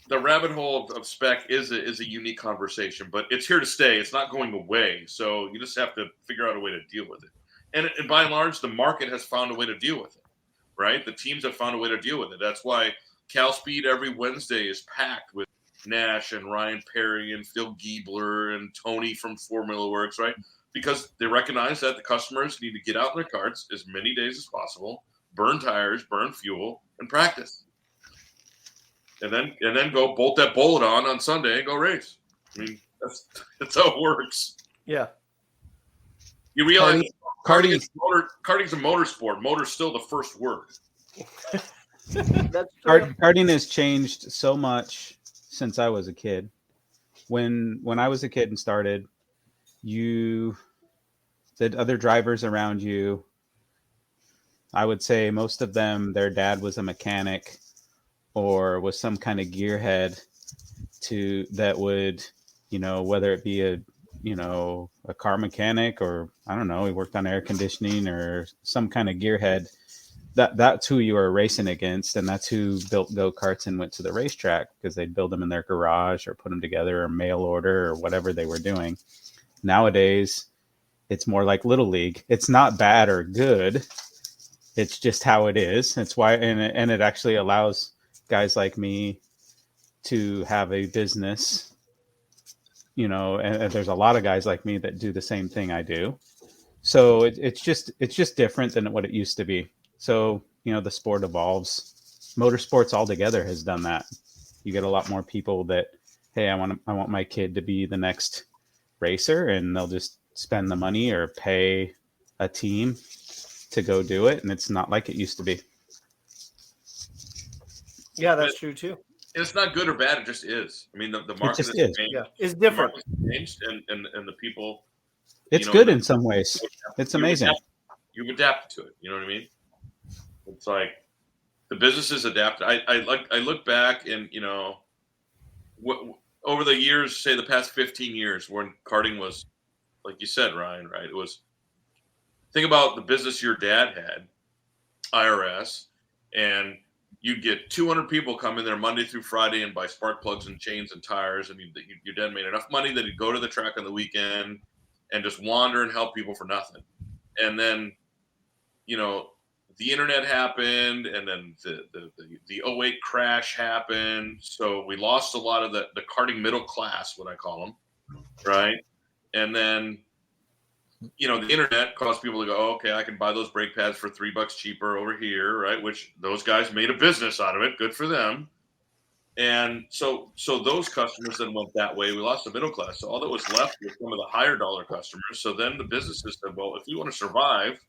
The rabbit hole of spec is a unique conversation, but it's here to stay. It's not going away. So you just have to figure out a way to deal with it. And by and large, the market has found a way to deal with it, right? The teams have found a way to deal with it. That's why Cal Speed every Wednesday is packed with Nash and Ryan Perry and Phil Giebler and Tony from Formula Works, right? Because they recognize that the customers need to get out in their karts as many days as possible, burn tires, burn fuel, and practice. And then go bolt that bullet on Sunday and go race. I mean, that's how it works. Yeah. You realize Karting's a motorsport. Motor's still the first word. That's true. Karting has changed so much since I was a kid. When I was a kid and started, the other drivers around you, I would say most of them, their dad was a mechanic or was some kind of gearhead that would, whether it be a car mechanic or I don't know, he worked on air conditioning or some kind of gearhead. That's who you were racing against, and that's who built go-karts and went to the racetrack because they'd build them in their garage or put them together or mail order or whatever they were doing. Nowadays, it's more like Little League. It's not bad or good. It's just how it is. That's why, and it actually allows guys like me to have a business, and there's a lot of guys like me that do the same thing I do. So it's just different than what it used to be. So, the sport evolves. Motorsports altogether has done that. You get a lot more people that, hey, I want my kid to be the next racer, and they'll just spend the money or pay a team to go do it. And it's not like it used to be. Yeah, that's true too. It's not good or bad. It just is. I mean, the market has changed. Yeah, it's different. The market has changed, and the people. It's good in some ways. It's amazing. You've adapted to it. You know what I mean? It's like the businesses adapt. I look back and over the years, say the past 15 years, when karting was, like you said, Ryan, right? It was. Think about the business your dad had, IRS, and you'd get 200 people come in there Monday through Friday and buy spark plugs and chains and tires, and your dad made enough money that he'd go to the track on the weekend and just wander and help people for nothing. And then, the internet happened, and then the 08 crash happened. So we lost a lot of the karting middle class, what I call them, right? And then, the internet caused people to go, oh, okay, I can buy those brake pads for $3 cheaper over here, right? Which those guys made a business out of it. Good for them. And so those customers then went that way. We lost the middle class. So all that was left was some of the higher dollar customers. So then the businesses said, well, if we want to survive,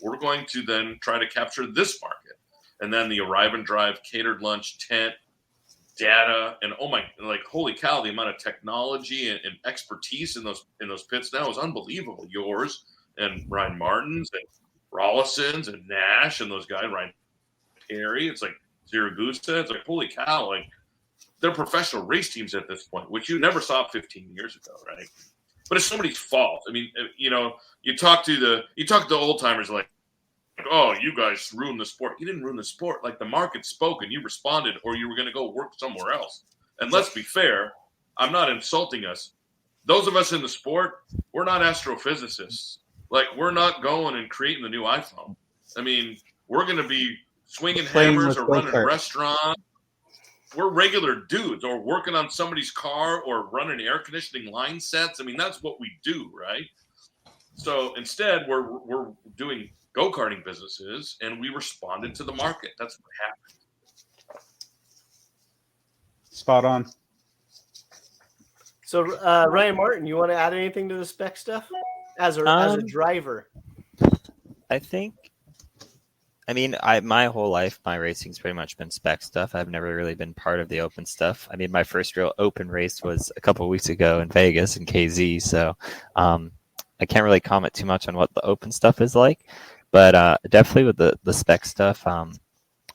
we're going to then try to capture this market. And then the arrive and drive catered lunch tent data, and holy cow, the amount of technology and expertise in those pits now is unbelievable. Yours and Ryan Martin's and Rollison's and Nash and those guys, Ryan Perry. It's like Zaragoza. It's like, holy cow, like they're professional race teams at this point, which you never saw 15 years ago, right? But it's somebody's fault. I mean, you talk to the old timers like, oh, you guys ruined the sport. You didn't ruin the sport. Like, the market spoke and you responded, or you were going to go work somewhere else. And let's be fair, I'm not insulting us. Those of us in the sport, we're not astrophysicists. Like, we're not going and creating the new iPhone. I mean, we're going to be swinging hammers or running restaurants. We're regular dudes, or working on somebody's car or running air conditioning line sets. I mean, that's what we do, right? So instead, we're doing go-karting businesses, and we responded to the market. That's what happened. Spot on. So, Ryan Martin, you want to add anything to the spec stuff as a driver? I think. I mean, my whole life, my racing's pretty much been spec stuff. I've never really been part of the open stuff. I mean, my first real open race was a couple of weeks ago in Vegas in KZ, so I can't really comment too much on what the open stuff is like. But definitely with the spec stuff,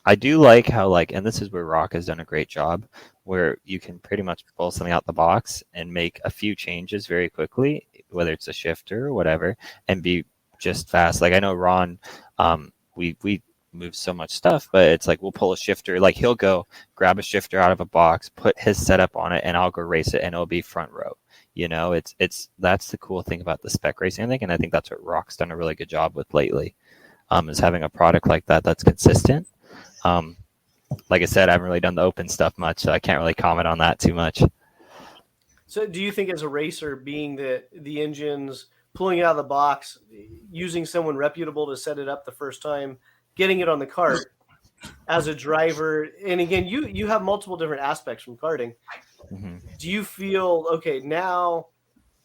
I do like how, and this is where Rok has done a great job, where you can pretty much pull something out the box and make a few changes very quickly, whether it's a shifter or whatever, and be just fast. Like, I know Ron, we move so much stuff, but it's like we'll pull a shifter. Like, he'll go grab a shifter out of a box, put his setup on it, and I'll go race it, and it'll be front row. It's that's the cool thing about the spec racing, I think, and I think that's what Rok's done a really good job with lately, is having a product like that that's consistent. Like I said, I haven't really done the open stuff much, so I can't really comment on that too much. So do you think, as a racer, being the engines, pulling it out of the box, using someone reputable to set it up the first time, getting it on the cart, as a driver, and again, you have multiple different aspects from karting. Mm-hmm. Do you feel, okay, now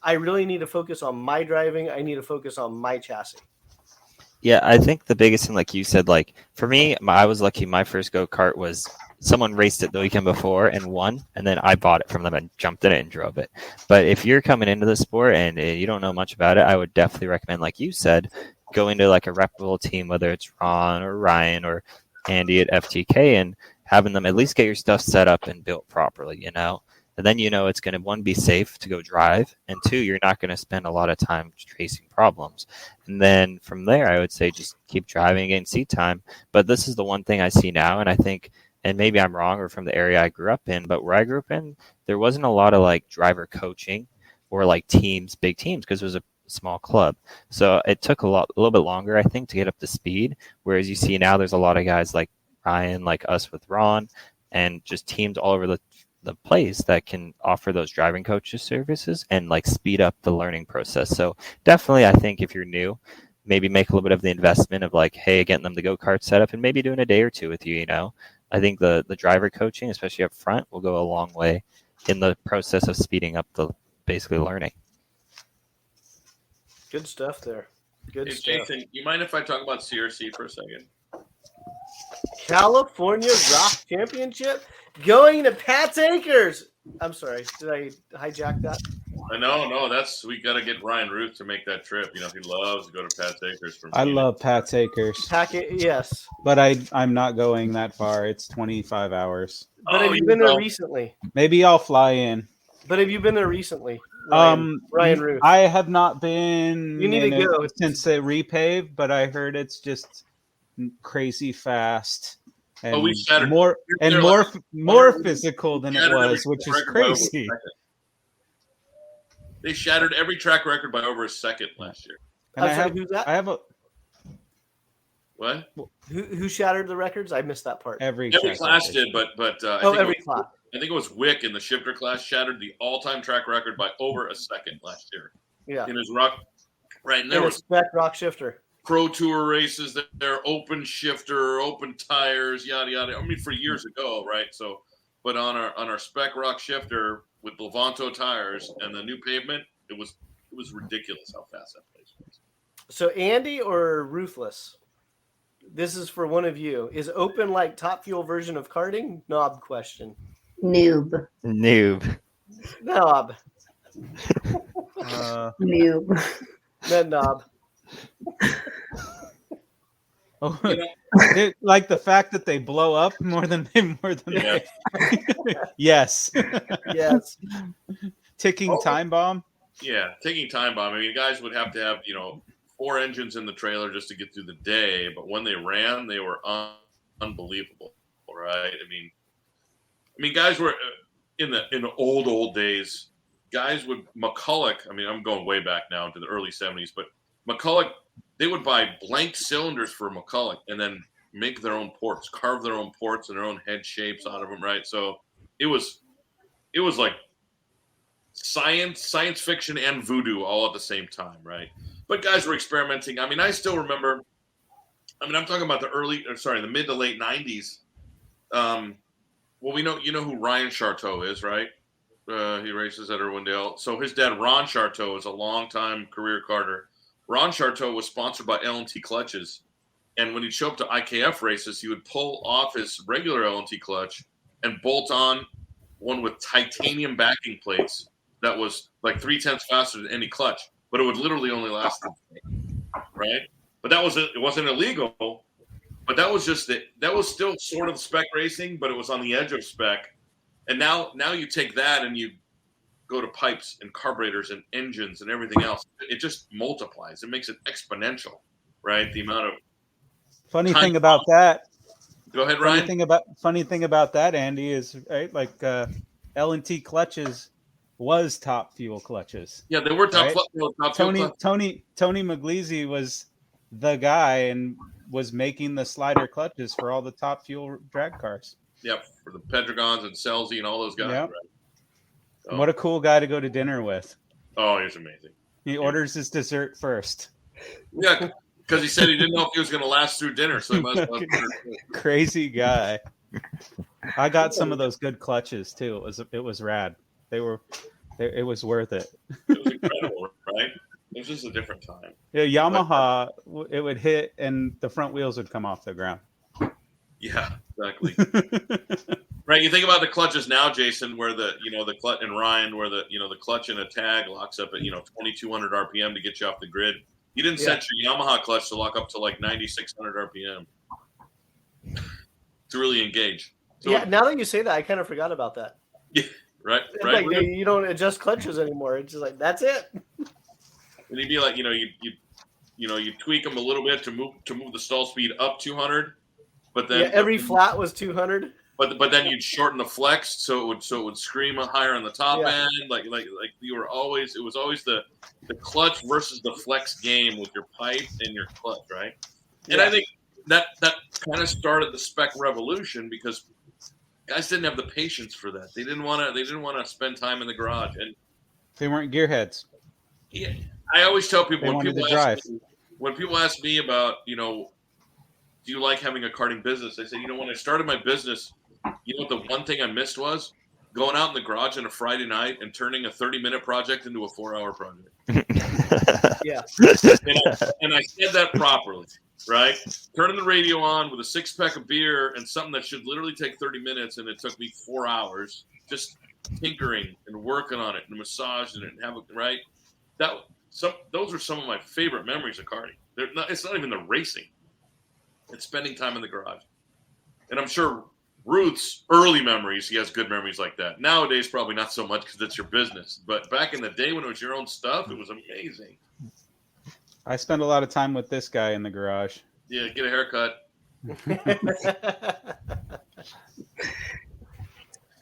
I really need to focus on my driving, I need to focus on my chassis? Yeah, I think the biggest thing, like you said, like for me, I was lucky. My first go-kart was someone raced it the weekend before and won, and then I bought it from them and jumped in it and drove it. But if you're coming into the sport and you don't know much about it, I would definitely recommend, like you said, going to like a reputable team, whether it's Ron or Ryan or Andy at FTK, and having them at least get your stuff set up and built properly, And then it's going to, one, be safe to go drive, and two, you're not going to spend a lot of time chasing problems. And then from there, I would say just keep driving and getting seat time. But this is the one thing I see now, and I think, and maybe I'm wrong or from the area I grew up in, but where I grew up in, there wasn't a lot of like driver coaching or like teams, big teams, because it was a small club. So it took a little bit longer, I think, to get up to speed. Whereas you see now there's a lot of guys like Ryan, like us with Ron, and just teams all over the place that can offer those driving coaches services and like speed up the learning process. So definitely, I think if you're new, maybe make a little bit of the investment of like, hey, getting them the go-kart set up and maybe doing a day or two with you, I think the driver coaching, especially up front, will go a long way in the process of speeding up the basically learning. Good stuff there. Good stuff. Jason, you mind if I talk about CRC for a second? California Rock Championship going to Pat's Acres. I'm sorry, did I hijack that? No, we got to get Ryan Ruth to make that trip. He loves to go to Pat's Acres. I love Pat's Acres. Yes. But I'm not going that far. It's 25 hours. But have you been there recently? Maybe I'll fly in. But have you been there recently? Ryan Ruth. I have not been. You need to go since they repaved, but I heard it's just crazy fast. And we shattered more physical than it was, which is crazy. They shattered every track record by over a second last year. And who's that? I have a what? Who shattered the records? I missed that part. Every class did, but every class. I think it was Wick in the shifter class shattered the all-time track record by over a second last year. Yeah, in his rock. Right, and there was spec rock shifter. Pro Tour races, they're open shifter, open tires, yada yada. I mean, for years ago, right? So, but on our spec rock shifter with Levanto tires and the new pavement, it was ridiculous how fast that place was. So, Andy or Ruthless? This is for one of you. Is open like Top Fuel version of karting? Knob question. Noob. Noob. Knob. Noob. Med knob. Oh, You know, like the fact that they blow up more than Yeah. Yes. Yes. Ticking time bomb. Yeah, ticking time bomb. I mean, guys would have to have 4 engines in the trailer just to get through the day, but when they ran, they were unbelievable, right? I mean, guys were in the old days. Guys would McCulloch. I mean, I'm going way back now to the early '70s, but McCulloch, they would buy blank cylinders for McCulloch and then make their own ports, carve their own ports and their own head shapes out of them, right? So it was like science fiction and voodoo all at the same time, right? But guys were experimenting. I mean, I still remember. I mean, I'm talking about the mid to late '90s. Well, you know who Ryan Charteau is, right? He races at Irwindale. So his dad, Ron Charteau, is a longtime career karter. Ron Charteau was sponsored by L&T clutches, and when he'd show up to IKF races, he would pull off his regular L&T clutch and bolt on one with titanium backing plates that was like 3/10 faster than any clutch, but it would literally only last the day, right? But it wasn't illegal, but that was still sort of spec racing, but it was on the edge of spec. And now you take that and you go to pipes and carburetors and engines and everything else. It just multiplies. It makes it exponential, right? The amount of Funny thing about that. Go ahead, Ryan. Funny thing about that, Andy, is right, like L&T clutches was Top Fuel clutches. Yeah, they were top Tony fuel clutches. Tony Maglisi was the guy and was making the slider clutches for all the Top Fuel drag cars. Yep, for the Pedragons and Selzy and all those guys. Yep. Right? So, What a cool guy to go to dinner with. Oh, he's amazing. He orders his dessert first. Yeah, because he said he didn't know if he was going to last through dinner, so he must have. Crazy guy. I got some of those good clutches too. It was rad. It was worth it. It was incredible, right? It was just a different time. Yeah, Yamaha, it would hit and the front wheels would come off the ground. Yeah, exactly. Right, you think about the clutches now, Jason, where the clutch, and Ryan, where the clutch in a tag locks up at 2,200 RPM to get you off the grid. You didn't set your Yamaha clutch to lock up to like 9,600 RPM to really engage. So, Yeah, now that you say that, I kind of forgot about that. Yeah, right. It's like you don't adjust clutches anymore. It's just like that's it. And you'd be like, you tweak them a little bit to move the stall speed up 200, but then every flat was 200. But then you'd shorten the flex so it would scream higher on the top end. Like you were always, it was always the clutch versus the flex game with your pipe and your clutch, right? And I think that kind of started the spec revolution because guys didn't have the patience for that. They didn't want to spend time in the garage, and they weren't gearheads. Yeah, I always tell people when people ask me about do you like having a karting business? I say, when I started my business, what the one thing I missed was going out in the garage on a Friday night and turning a 30-minute project into a 4-hour project. Yeah. And I said that properly, right? Turning the radio on with a 6-pack of beer and something that should literally take 30 minutes, and it took me 4 hours just tinkering and working on it and massaging it and having right. Those are some of my favorite memories of karting. It's not even the racing. It's spending time in the garage. And I'm sure Ruth's early memories, he has good memories like that. Nowadays, probably not so much because it's your business. But back in the day when it was your own stuff, it was amazing. I spent a lot of time with this guy in the garage. Yeah, get a haircut.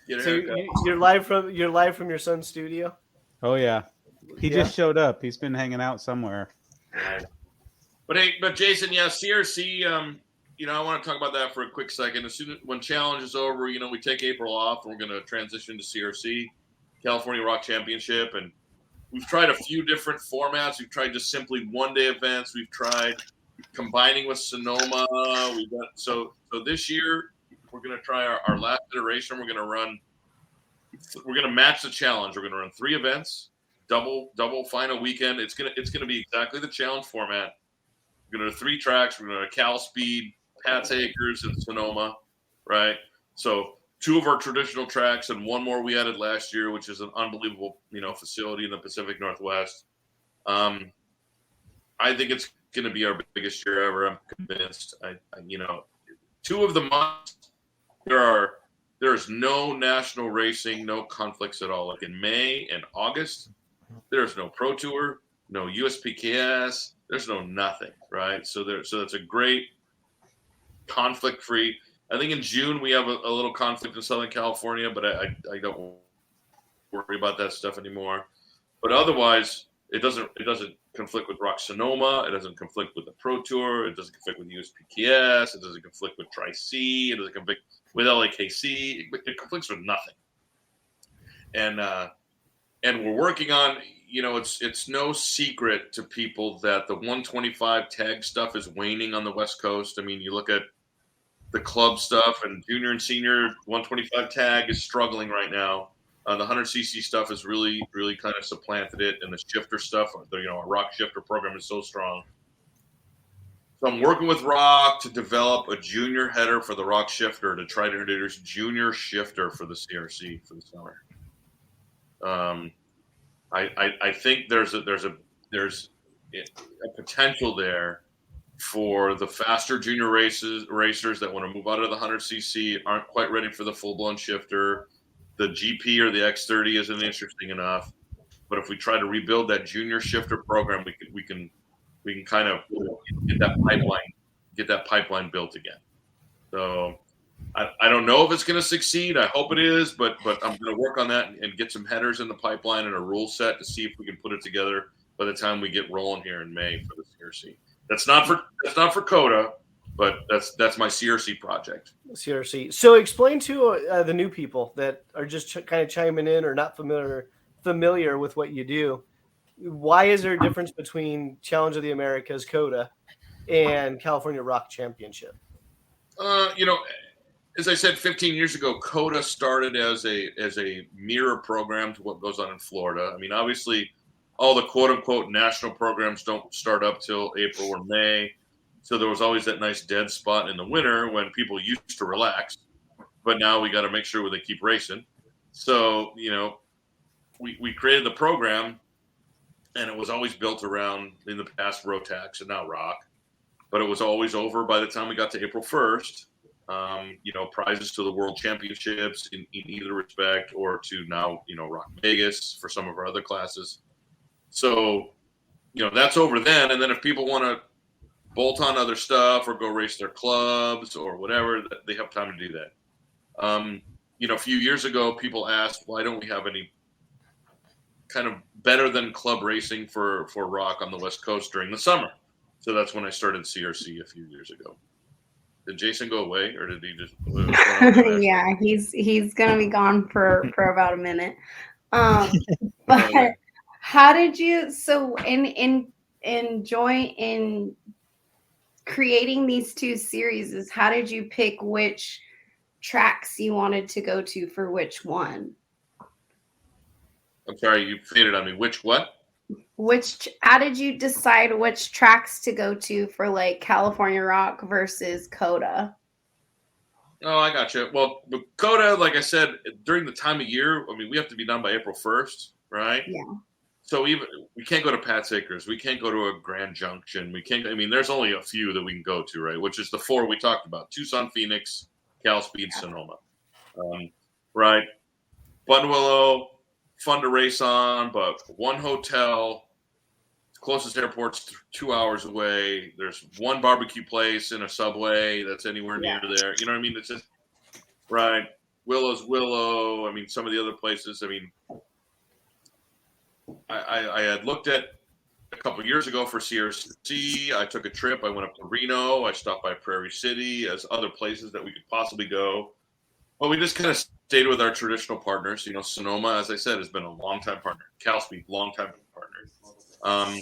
You're live from your son's studio? Oh, yeah. He just showed up. He's been hanging out somewhere. But Jason, CRC. I want to talk about that for a quick second. When Challenge is over, we take April off, and we're going to transition to CRC, California Rock Championship, and we've tried a few different formats. We've tried just simply one-day events. We've tried combining with Sonoma. So this year we're going to try our last iteration. We're going to match the Challenge. We're going to run 3 events. Double final weekend. It's gonna be exactly the Challenge format. We're gonna do 3 tracks. We're gonna Cal Speed, Pat's Acres, and Sonoma, right? So 2 of our traditional tracks and 1 more we added last year, which is an unbelievable, facility in the Pacific Northwest. I think it's going to be our biggest year ever. I'm convinced. 2 of the months there's no national racing, no conflicts at all. Like in May and August, there's no Pro Tour, no USPKS, there's no nothing, right? So that's a great conflict-free. I think in June we have a little conflict in Southern California, but I don't worry about that stuff anymore. But otherwise, it doesn't conflict with Rock Sonoma. It doesn't conflict with the Pro Tour. It doesn't conflict with USPKS. It doesn't conflict with Tri-C. It doesn't conflict with LAKC. It conflicts with nothing. And we're working on, it's no secret to people that the 125 tag stuff is waning on the West Coast. I mean, you look at the club stuff, and junior and senior 125 tag is struggling right now. The 100cc stuff has really, really kind of supplanted it, and the shifter stuff, our Rock shifter program is so strong. So I'm working with Rock to develop a junior header for the Rock shifter to try to introduce junior shifter for the CRC for the summer. I think there's a potential there for the faster junior racers that want to move out of the 100cc, aren't quite ready for the full-blown shifter. The GP or the X30 isn't interesting enough. But if we try to rebuild that junior shifter program, we can kind of get that pipeline built again. So I don't know if it's going to succeed. I hope it is, but I'm going to work on that and get some headers in the pipeline and a rule set to see if we can put it together by the time we get rolling here in May for the CRC. That's not for COTA, but that's my CRC project. CRC. So explain to the new people that are just kind of chiming in or not familiar with what you do. Why is there a difference between Challenge of the Americas COTA and California Rock Championship? As I said 15 years ago, COTA started as a mirror program to what goes on in Florida. I mean, obviously, all the quote-unquote national programs don't start up till April or May. So there was always that nice dead spot in the winter when people used to relax. But now we got to make sure they keep racing. So, we created the program, and it was always built around, in the past, Rotax and now Rock. But it was always over by the time we got to April 1st. Prizes to the World Championships in either respect, or to now, Rock Vegas for some of our other classes. So, that's over then. And then if people want to bolt on other stuff or go race their clubs or whatever, they have time to do that. A few years ago, people asked, why don't we have any kind of better than club racing for Rock on the West Coast during the summer? So that's when I started CRC a few years ago. Did Jason go away, or did he just? Yeah, he's gonna be gone for about a minute. But how did you? So in creating these 2 series, how did you pick which tracks you wanted to go to for which one? I'm sorry, you faded on me. Which what? How did you decide which tracks to go to for like California Rock versus COTA? Oh, I got you. Well, with COTA, like I said, during the time of year, I mean, we have to be done by April 1st, right? Yeah. So we can't go to Pat's Acres. We can't go to a Grand Junction. There's only a few that we can go to, right? Which is the 4 we talked about: Tucson, Phoenix, Cal Speed, Sonoma. Right? Buttonwillow, fun to race on, but one hotel. Closest airport's 2 hours away. There's one barbecue place in a Subway that's anywhere near there. You know what I mean? It's just right. Willow's Willow. I mean, some of the other places. I mean, I had looked at a couple of years ago for CRC. I took a trip. I went up to Reno. I stopped by Prairie City as other places that we could possibly go. Well, we just kind of stayed with our traditional partners. Sonoma, as I said, has been a long-time partner. Cal Speed, long-time partner.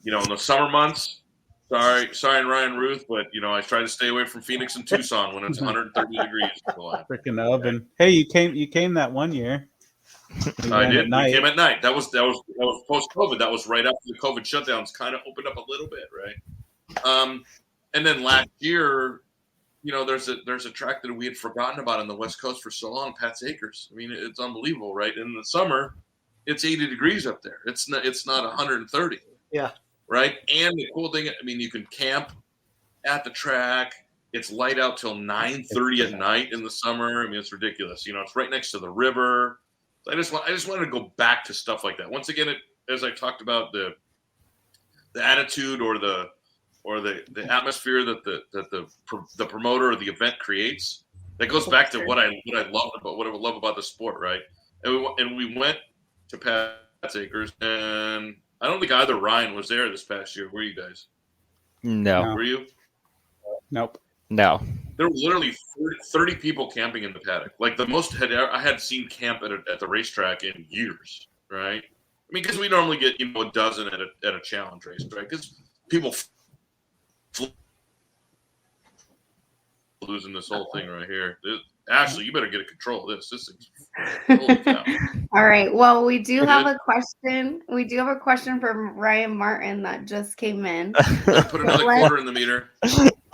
In the summer months, sorry, Ryan Ruth, but I try to stay away from Phoenix and Tucson when it's 130 degrees. Freaking oven. Hey, you came that one year. I did. We came at night. That was post-COVID. That was right after the COVID shutdowns kind of opened up a little bit, right? And then last year, there's a track that we had forgotten about on the West Coast for so long, Pat's Acres. I mean, it's unbelievable, right? In the summer, it's 80 degrees up there. It's not 130. Yeah. Right. And the cool thing, I mean, you can camp at the track. It's light out till 9:30 at night in the summer. I mean, it's ridiculous. It's right next to the river. So I just wanted to go back to stuff like that. Once again, as I talked about the attitude or the atmosphere that the promoter or the event creates, that goes back to what I love about the sport, right? And we went to Pat's Acres, and I don't think either Ryan was there this past year. Were you guys? No. Were you? Nope. No. There were literally 30 people camping in the paddock. Like the most I had seen camp at the racetrack in years, right? I mean, because we normally get a dozen at a challenge race, right? Because people losing this whole thing right here. Ashley, you better get control of this. This is holy cow. All right. Well, we do have a question. We do have a question from Ryan Martin that just came in. Put another quarter in the meter.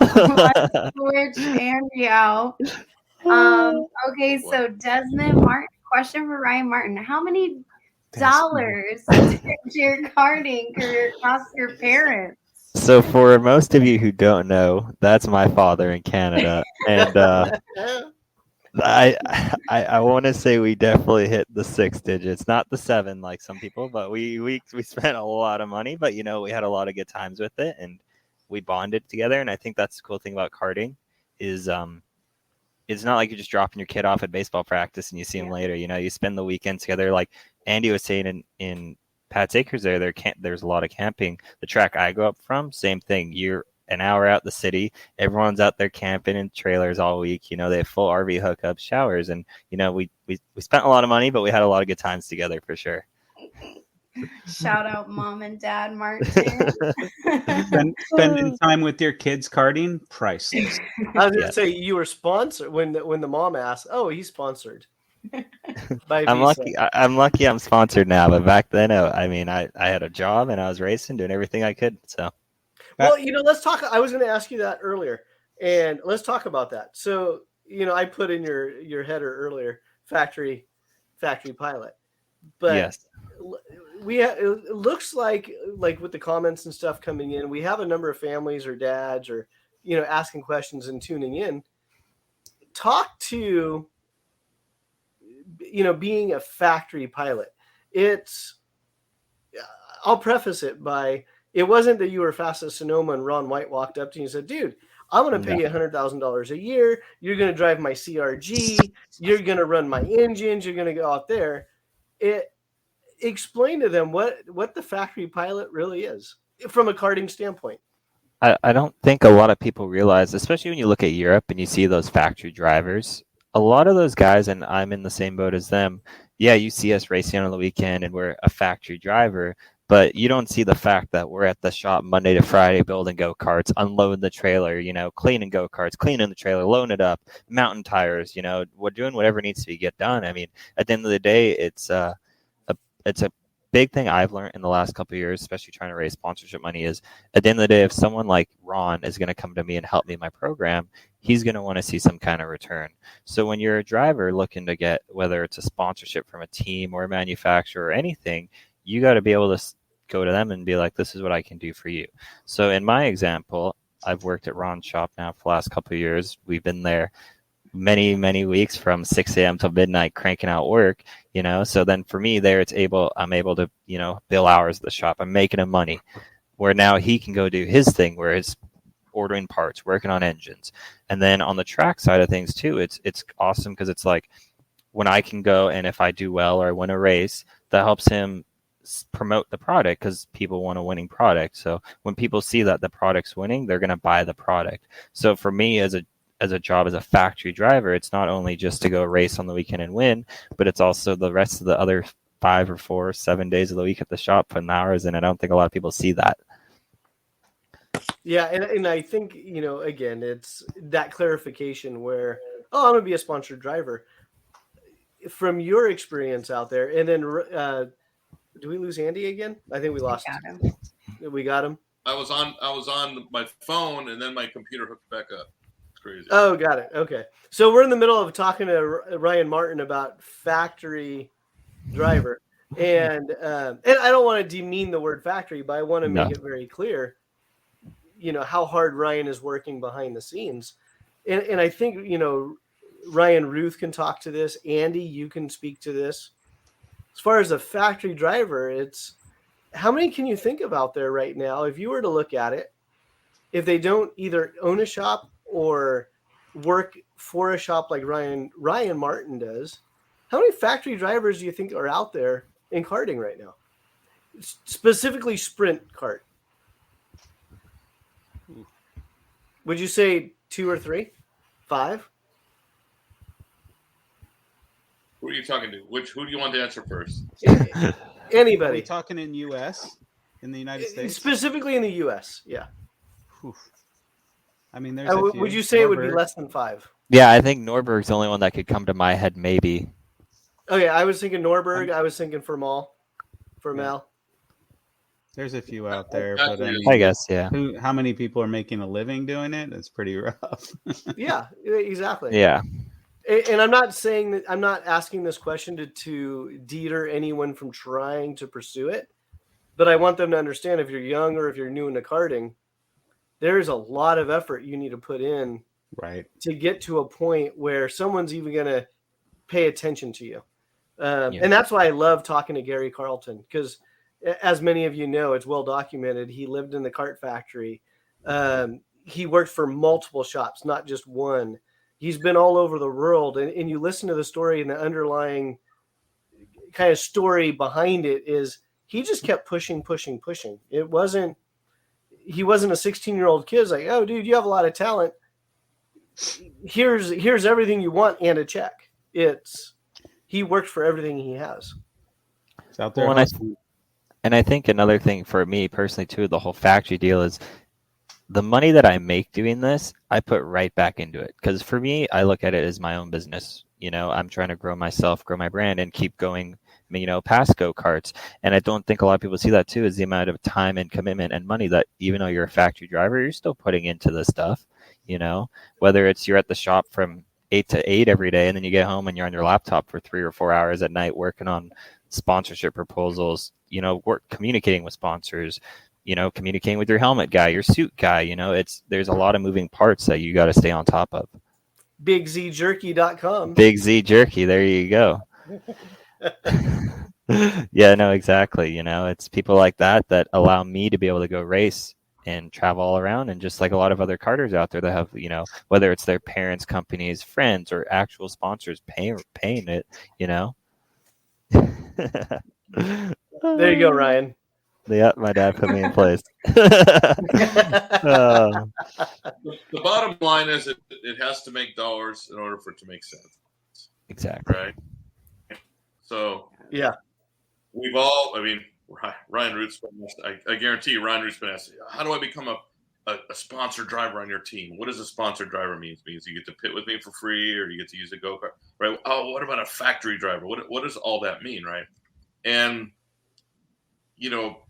Let's switch Andy out. Okay, so Desmond Martin, question for Ryan Martin. How many dollars did your karting career cost your parents? So for most of you who don't know, that's my father in Canada, and I want to say we definitely hit the 6 digits, not the 7 like some people, but we spent a lot of money, but we had a lot of good times with it, and we bonded together. And I think that's the cool thing about karting is it's not like you're just dropping your kid off at baseball practice and you see him later. You spend the weekend together. Like Andy was saying in Pat's Acres there's a lot of camping. The track I go up from, same thing. You're an hour out the city. Everyone's out there camping in trailers all week. They have full RV hookups, showers, and we spent a lot of money, but we had a lot of good times together for sure. Shout out mom and dad Martin. Spending time with your kids karting, priceless. I was gonna say you were sponsored when the mom asked. Oh, he's sponsored. I'm lucky I'm sponsored now, but back then I had a job and I was racing, doing everything I could. So well, let's talk. I was going to ask you that earlier, and let's talk about that. So I put in your header earlier, factory pilot, but yes. It looks like with the comments and stuff coming in, we have a number of families or dads or asking questions and tuning in. Talk to being a factory pilot. I'll preface it by, it wasn't that you were fast as Sonoma and Ron White walked up to you and said, dude, I'm going to pay you $100,000 a year. You're going to drive my CRG. You're going to run my engines. You're going to go out there. Explain to them what the factory pilot really is from a karting standpoint. I don't think a lot of people realize, especially when you look at Europe and you see those factory drivers, a lot of those guys, and I'm in the same boat as them. Yeah, you see us racing on the weekend and we're a factory driver, but you don't see the fact that we're at the shop Monday to Friday building go-karts, unloading the trailer, cleaning go-karts, cleaning the trailer, loading it up, mounting tires, we're doing whatever needs to get done. I mean, at the end of the day, it's a big thing I've learned in the last couple of years, especially trying to raise sponsorship money, is at the end of the day, if someone like Ron is going to come to me and help me in my program, he's going to want to see some kind of return. So when you're a driver looking to get, whether it's a sponsorship from a team or a manufacturer or anything, you got to be able to go to them and be like, this is what I can do for you. So in my example, I've worked at Ron's shop now for the last couple of years. We've been there many weeks from 6 a.m. till midnight cranking out work, so then for me there I'm able to bill hours at the shop. I'm making him money, where now he can go do his thing where it's ordering parts, working on engines. And then on the track side of things too, it's awesome because it's like when I can go and if I do well or I win a race, that helps him promote the product because people want a winning product. So when people see that the product's winning, they're going to buy the product. So for me as a job as a factory driver, it's not only just to go race on the weekend and win, but it's also the rest of the other 5 or 4 or 7 days of the week at the shop putting hours in. I don't think a lot of people see that. Yeah, and I think, again, it's that clarification where, I'm going to be a sponsored driver. From your experience out there, and then do we lose Andy again? I think we lost him. We got him. I was on my phone, and then my computer hooked back up. crazy. Oh, got it. Okay. So we're in the middle of talking to Ryan Martin about factory driver. And I don't want to demean the word factory, but I want to make it very clear, how hard Ryan is working behind the scenes. And I think, Ryan Ruth can talk to this. Andy, you can speak to this. As far as a factory driver, it's how many can you think of out there right now? If you were to look at it, if they don't either own a shop or work for a shop like Ryan Martin does, how many factory drivers do you think are out there in karting right now? Specifically sprint kart. Would you say 2 or 3? 5? Who are you talking to? Who do you want to answer first? Anybody. Are we talking in U.S.? In the United States? Specifically in the U.S., yeah. Whew. I mean, there's a few. Would you say it would be less than 5? Yeah, I think Norberg's the only one that could come to my head, maybe. Okay, I was thinking Norberg. I was thinking Formal. There's a few out there, but I guess, yeah. How many people are making a living doing it? It's pretty rough. Yeah, exactly. Yeah. And I'm not saying that I'm not asking this question to deter anyone from trying to pursue it, but I want them to understand if you're young or if you're new into karting, there's a lot of effort you need to put in to get to a point where someone's even going to pay attention to you. And that's why I love talking to Gary Carlton, because as many of you know, it's well documented. He lived in the kart factory. He worked for multiple shops, not just one. He's been all over the world. And you listen to the story, and the underlying kind of story behind it is he just kept pushing. He wasn't a 16-year-old kid. It's like, oh, dude, you have a lot of talent. Here's everything you want and a check. He worked for everything he has. It's out there. And I think another thing for me personally too, the whole factory deal is the money that I make doing this, I put right back into it. Because for me, I look at it as my own business. I'm trying to grow myself, grow my brand, and keep going, past go-karts. And I don't think a lot of people see that too, is the amount of time and commitment and money that even though you're a factory driver, you're still putting into this stuff, whether it's you're at the shop from 8 to 8 every day, and then you get home and you're on your laptop for 3 or 4 hours at night working on sponsorship proposals, communicating with sponsors, communicating with your helmet guy, your suit guy, there's a lot of moving parts that you got to stay on top of. BigZJerky.com. Big Z Jerky. There you go. Yeah, no, exactly. It's people like that allow me to be able to go race and travel all around. And just like a lot of other karters out there that have, whether it's their parents, companies, friends, or actual sponsors paying it, There you go, Ryan. Yeah, my dad put me in place. The bottom line is it has to make dollars in order for it to make sense. Exactly. Right. So yeah, we've all. I mean, Ryan Ruth's been asked, I guarantee you, Ryan Ruth's been asked, how do I become a sponsored driver on your team? What does a sponsored driver mean? It means you get to pit with me for free, or you get to use a go-kart, right? Oh, what about a factory driver? What does all that mean, right? And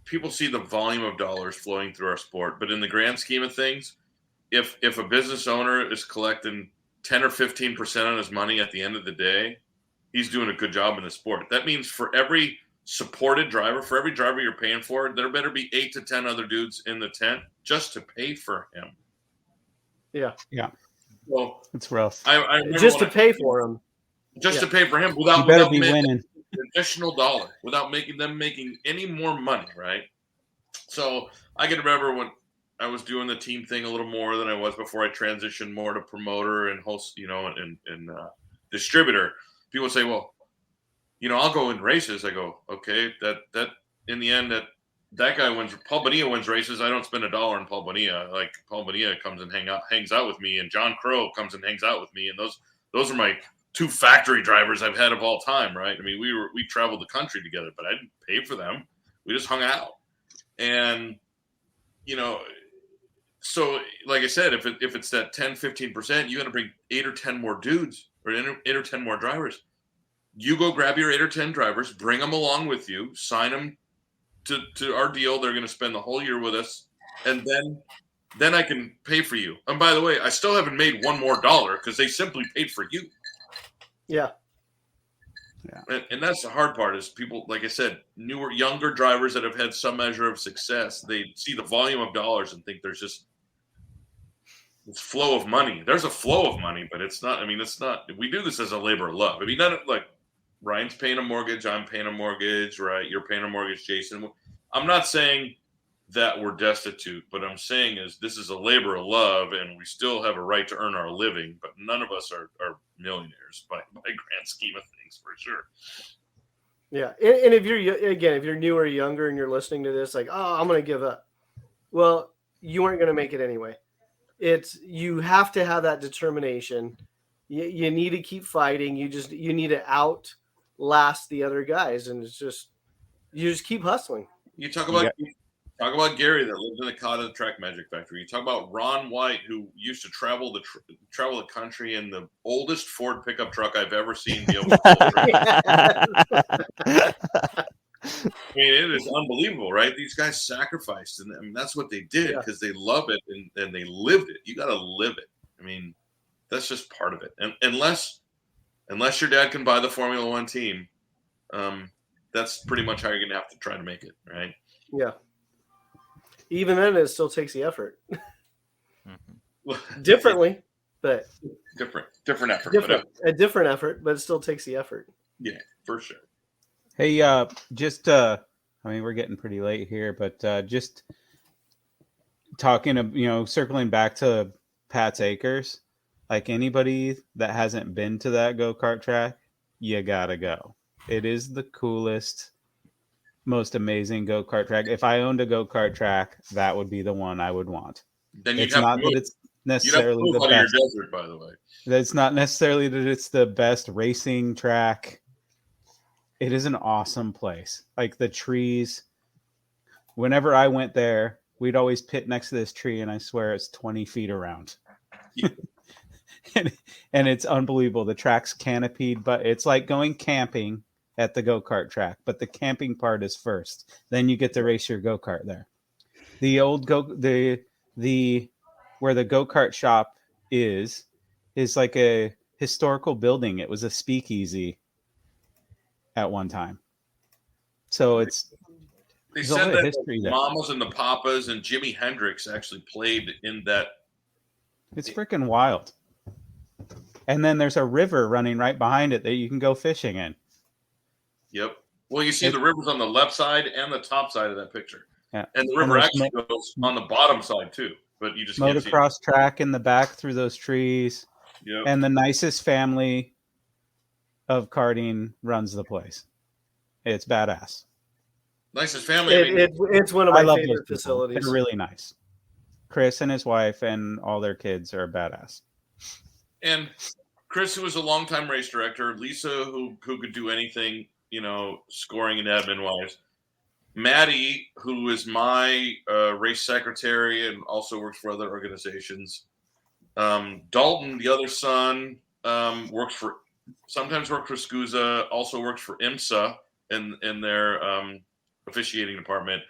people see the volume of dollars flowing through our sport, but in the grand scheme of things, if a business owner is collecting 10 or 15% on his money at the end of the day, he's doing a good job in the sport. That means for every supported driver, for every driver you're paying for, there better be 8 to 10 other dudes in the tent just to pay for him. Yeah. Well, it's rough. I just to pay for him. Just to pay for him without be winning. Additional dollar, without making any more money, right? So I can remember when I was doing the team thing a little more than I was before I transitioned more to promoter and host, and distributor. People say, well, I'll go in races. I go, okay, that in the end, that guy wins. Paul Bonilla wins races. I don't spend $1 on Paul Bonilla. Like Paul Bonilla comes and hangs out with me, and John Crow comes and hangs out with me, and those are my 2 factory drivers I've had of all time, right? I mean, we traveled the country together, but I didn't pay for them. We just hung out, and so like I said, if it's that 10-15%, you got to bring 8 or 10 more dudes or 8 or 10 more drivers. You go grab your 8 or 10 drivers, bring them along with you, sign them to our deal. They're going to spend the whole year with us, and then then I can pay for you. And by the way, I still haven't made $1 more because they simply paid for you. Yeah. And that's the hard part is people, like I said, newer, younger drivers that have had some measure of success, they see the volume of dollars and think there's just this flow of money. There's a flow of money, but it's not, we do this as a labor of love. I mean, not like Ryan's paying a mortgage, I'm paying a mortgage, right? You're paying a mortgage, Jason. I'm not saying that we're destitute, but I'm saying is this is a labor of love and we still have a right to earn our living, but none of us are millionaires by grand scheme of things for sure. Yeah. And if you're new or younger and you're listening to this, like, oh, I'm going to give up. Well, you weren't going to make it anyway. You have to have that determination. You need to keep fighting. You need to outlast the other guys. And you just keep hustling. You talk about Gary that lived in the Kata Track Magic Factory. You talk about Ron White, who used to travel the country in the oldest Ford pickup truck I've ever seen be able to I mean, it is unbelievable, right? These guys sacrificed, and I mean, that's what they did because they love it and they lived it. You got to live it. I mean, that's just part of it. And unless your dad can buy the Formula One team, that's pretty much how you're going to have to try to make it, right? Yeah. Even then, it still takes the effort. Differently, but different effort. A different effort, but it still takes the effort. Yeah, for sure. Hey, we're getting pretty late here, but just talking of, circling back to Pat's Acres, like anybody that hasn't been to that go-kart track, you gotta go. It is the coolest, most amazing go-kart track. If I owned a go-kart track, that would be the one I would want. Then you'd have to move. It's necessarily the best. Your desert, by the way. It's not necessarily that it's the best racing track. It is an awesome place. Like the trees. Whenever I went there, we'd always pit next to this tree, and I swear it's 20 feet around. Yeah. and it's unbelievable. The track's canopied, but it's like going camping at the go-kart track. But the camping part is first. Then you get to race your go-kart there. The old where the go-kart shop is like a historical building. It was a speakeasy at one time. So they said that the Mamas and the Papas and Jimi Hendrix actually played in that. It's freaking wild. And then there's a river running right behind it that you can go fishing in. Yep. Well, you see the river's on the left side and the top side of that picture. Yeah. And the river actually goes on the bottom side too, but you just can't see it. Motocross track in the back through those trees. Yep. And the nicest family of karting runs the place. It's badass. Nicest family. It's one of my favorite facilities. They're really nice. Chris and his wife and all their kids are badass. And Chris, who was a longtime race director, Lisa, who could do anything, scoring and admin wise. Maddie, who is my race secretary and also works for other organizations. Dalton, the other son, sometimes works for SCUSA, also works for IMSA in their officiating department.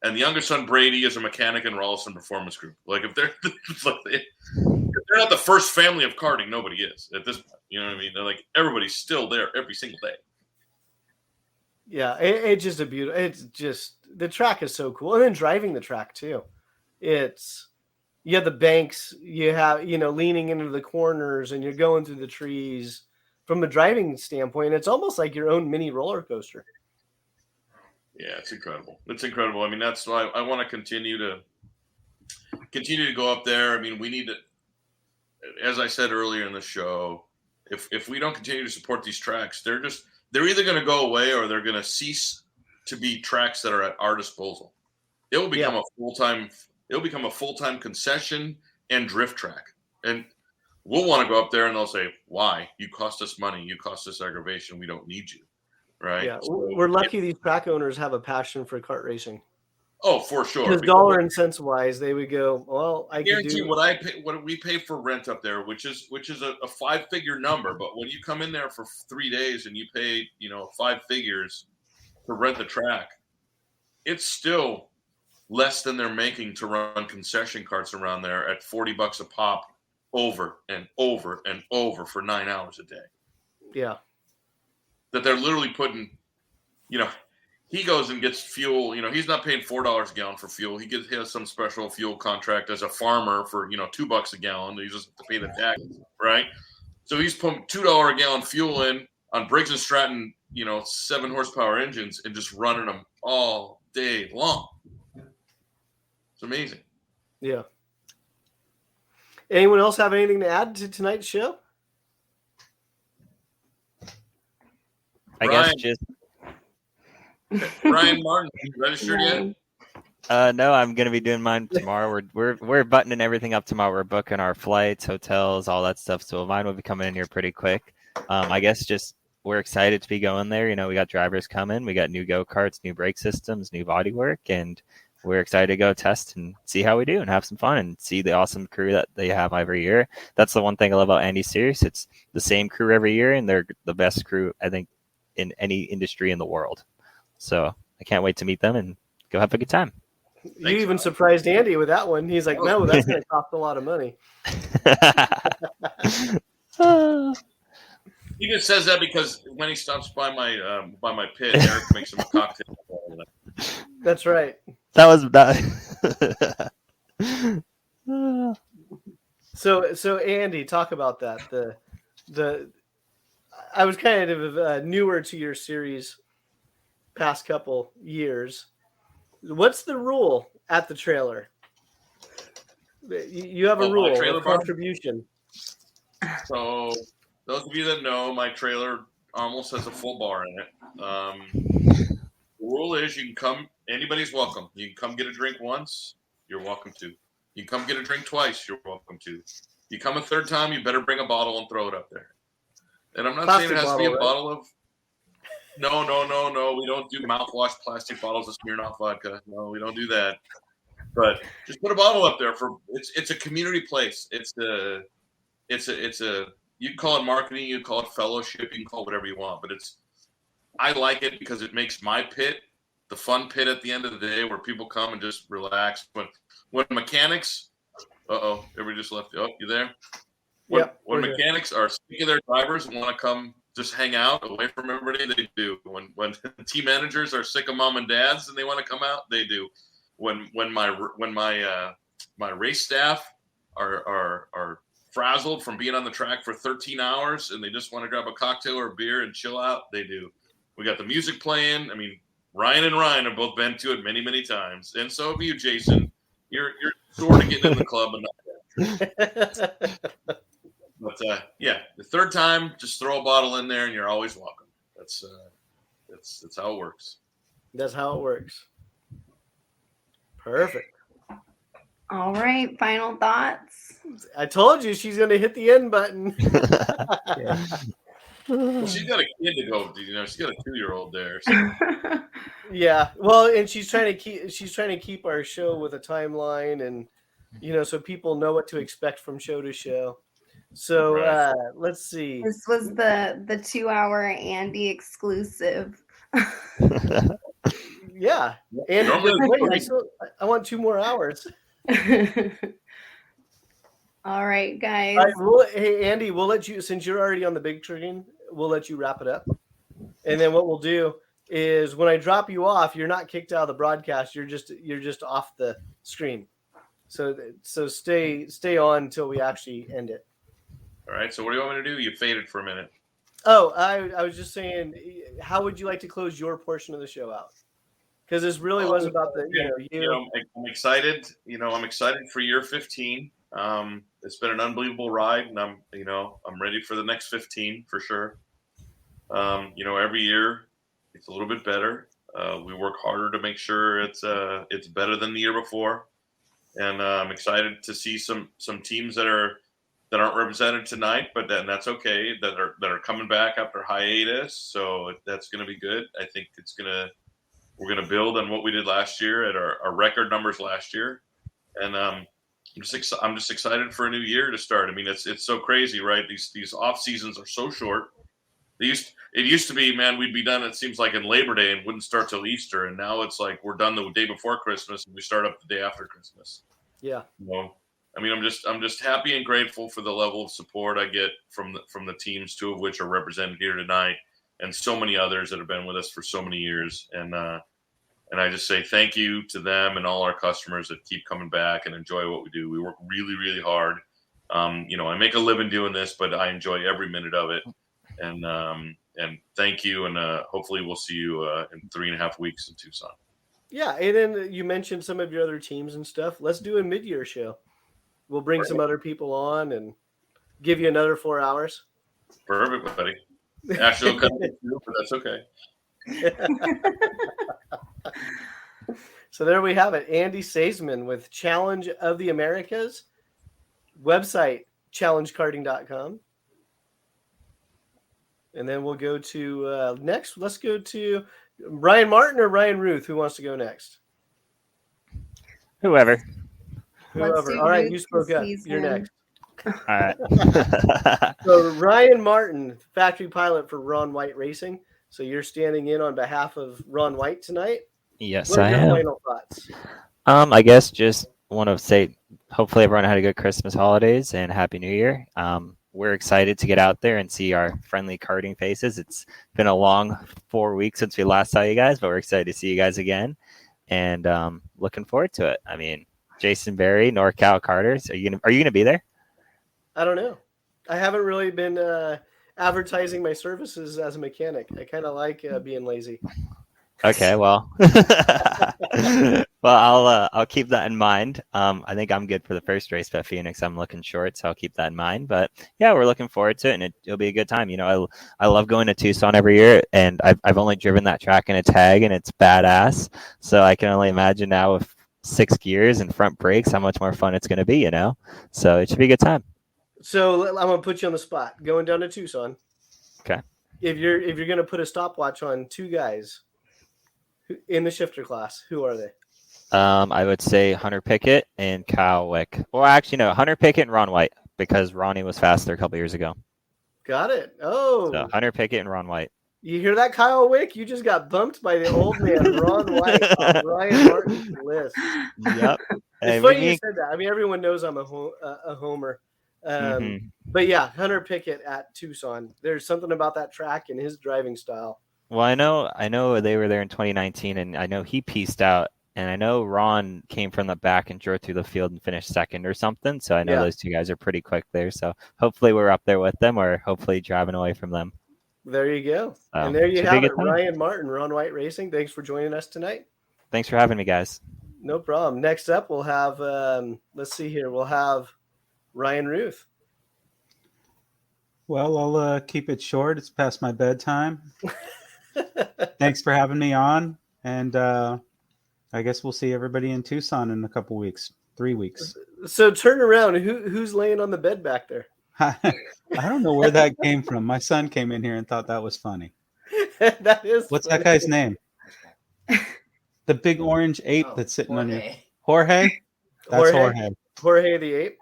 And the younger son, Brady, is a mechanic in Rawlison Performance Group. Like if they're not the first family of karting, nobody is at this point. You know what I mean? They're like everybody's still there every single day. Yeah, it's just the track is so cool, and then driving the track too. You have the banks, you have leaning into the corners, and you're going through the trees. From a driving standpoint, it's almost like your own mini roller coaster. Yeah, it's incredible. It's incredible. I mean, that's why I want to continue to go up there. I mean, we need to, as I said earlier in the show, if we don't continue to support these tracks, they're either going to go away or they're going to cease to be tracks that are at our disposal. It will become a full-time concession and drift track. And we'll want to go up there and they'll say, why? You cost us money. You cost us aggravation. We don't need you. Right. Yeah. So, we're lucky these track owners have a passion for kart racing. Oh, for sure. Because dollar and cents wise, they would go, well, I guarantee what we pay for rent up there, which is a 5-figure number. But when you come in there for 3 days and you pay, 5 figures to rent the track, it's still less than they're making to run concession carts around there at $40 a pop over and over and over for 9 hours a day. Yeah. That they're literally putting, he goes and gets fuel. He's not paying $4 a gallon for fuel. He has some special fuel contract as a farmer for, $2 a gallon. He just has to pay the tax, right? So he's pumping $2 a gallon fuel in on Briggs and Stratton, 7 horsepower engines and just running them all day long. It's amazing. Yeah. Anyone else have anything to add to tonight's show? I guess just Ryan Martin, registered yet? no, I'm gonna be doing mine tomorrow. We're buttoning everything up tomorrow. We're booking our flights, hotels, all that stuff. So mine will be coming in here pretty quick. I guess just we're excited to be going there. We got drivers coming, we got new go-karts, new brake systems, new bodywork, and we're excited to go test and see how we do and have some fun and see the awesome crew that they have every year. That's the one thing I love about Andy Seesemann. It's the same crew every year, and they're the best crew, I think, in any industry in the world. So I can't wait to meet them and go have a good time. You even surprised Andy with that one. He's like, no, that's going to cost a lot of money. He just says that because when he stops by my pit, Eric makes him a cocktail. That's right. That was that. So Andy, talk about that. I was kind of newer to your series past couple years. What's the rule at the trailer? You have a rule, trailer a contribution. So those of you that know, my trailer almost has a full bar in it. The rule is you can come, anybody's welcome. You can come get a drink once, you're welcome to. You can come get a drink twice, you're welcome to. You come a third time, you better bring a bottle and throw it up there. And I'm not Plastic saying it has bottle, to be a right? bottle of. No. We don't do mouthwash plastic bottles of Smirnoff vodka. No, we don't do that. But just put a bottle up there for it's a community place. It's a you can call it marketing, you can call it fellowship, you can call it whatever you want. But I like it because it makes my pit the fun pit at the end of the day where people come and just relax. When mechanics, everybody just left. Oh, you there? When mechanics are sick of their drivers and want to come just hang out away from everybody, they do. When team managers are sick of mom and dads and they want to come out, they do. When my race staff are frazzled from being on the track for 13 hours and they just want to grab a cocktail or a beer and chill out, they do. We got the music playing. I mean, Ryan and Ryan have both been to it many, many times, and so have you, Jason. You're sort of getting in the club, but the third time, just throw a bottle in there, and you're always welcome. That's how it works. That's how it works. Perfect. All right, final thoughts. I told you she's going to hit the end button. Well, she's got a kid to go. She's got a 2-year-old there. So. Yeah. Well, and she's trying to keep our show with a timeline, and so people know what to expect from show to show. So Right. Let's see. This was the 2-hour Andy exclusive. Yeah. And I want 2 more hours. All right, guys. All right, hey, Andy, we'll let you, since you're already on the big screen, we'll let you wrap it up. And then what we'll do is when I drop you off, you're not kicked out of the broadcast. You're just off the screen. So stay on until we actually end it. All right. So what do you want me to do? You faded for a minute. Oh, I was just saying, how would you like to close your portion of the show out? Because this really was about I'm excited. I'm excited for year 15. It's been an unbelievable ride, and I'm ready for the next 15 for sure. Every year it's a little bit better. We work harder to make sure it's better than the year before, and I'm excited to see some teams that aren't represented tonight, but that's okay. That are coming back after hiatus, so that's going to be good. I think we're going to build on what we did last year at our record numbers last year, and I'm just excited for a new year to start. I mean, it's so crazy, right? These off seasons are so short. It used to be, man, we'd be done, it seems like in Labor Day and wouldn't start till Easter. And now it's like we're done the day before Christmas and we start up the day after Christmas. Yeah. I mean, I'm just happy and grateful for the level of support I get from the teams, 2 of which are represented here tonight, and so many others that have been with us for so many years. And I just say thank you to them and all our customers that keep coming back and enjoy what we do. We work really, really hard. I make a living doing this, but I enjoy every minute of it. And thank you. And hopefully we'll see you in 3.5 weeks in Tucson. Yeah. And then you mentioned some of your other teams and stuff. Let's do a mid-year show. We'll bring some other people on and give you another 4 hours. Perfect, buddy. Ashley will come too, but that's okay. So there we have it. Andy Seesemann with Challenge of the Americas. Website, challengekarting.com. And then we'll go to next. Let's go to Ryan Martin or Ryan Ruth. Who wants to go next? Whoever. Whoever. All right, you spoke up. You're next. All right. So Ryan Martin, factory pilot for Ron White Racing. So you're standing in on behalf of Ron White tonight. Yes, What are I your am. final thoughts? I guess just want to say, hopefully everyone had a good Christmas holidays and Happy New Year. We're excited to get out there and see our friendly karting faces. It's been a long 4 weeks since we last saw you guys, but we're excited to see you guys again, and looking forward to it. I mean, Jason Berry, Norcal Karters. Are you gonna be there? I don't know. I haven't really been advertising my services as a mechanic. I kind of like being lazy. Okay, well, I'll keep that in mind. I think I'm good for the first race at Phoenix. I'm looking short, so I'll keep that in mind. But yeah, we're looking forward to it, and it'll be a good time. I love going to Tucson every year, and I've only driven that track in a tag, and it's badass. So I can only imagine now with 6 gears and front brakes how much more fun it's going to be. So it should be a good time. So I'm gonna put you on the spot. Going down to Tucson. Okay. If you're gonna put a stopwatch on 2 guys in the shifter class, who are they? I would say Hunter Pickett and Kyle Wick. Well, actually, no, Hunter Pickett and Ron White, because Ronnie was faster a couple years ago. Got it. Oh, So Hunter Pickett and Ron White. You hear that, Kyle Wick? You just got bumped by the old man, Ron White, on Ryan Martin's list. Yep. It's funny you said that. I mean, everyone knows I'm a homer. But yeah, Hunter Pickett at Tucson. There's something about that track and his driving style. Well, I know they were there in 2019, and I know he pieced out, and I know Ron came from the back and drove through the field and finished second or something. So I know those 2 guys are pretty quick there. So hopefully we're up there with them, or hopefully driving away from them. There you go. And there you have it, Ryan Martin, Ron White Racing. Thanks for joining us tonight. Thanks for having me, guys. No problem. Next up, we'll have, let's see here. We'll have Ryan Ruth. Well, I'll keep it short. It's past my bedtime. Thanks for having me on. And I guess we'll see everybody in Tucson in a couple weeks, 3 weeks. So turn around. Who's laying on the bed back there? I don't know where that came from. My son came in here and thought that was funny. That is. What's funny. that guy's name? The big orange ape that's sitting on your Jorge. That's Jorge. Jorge the ape.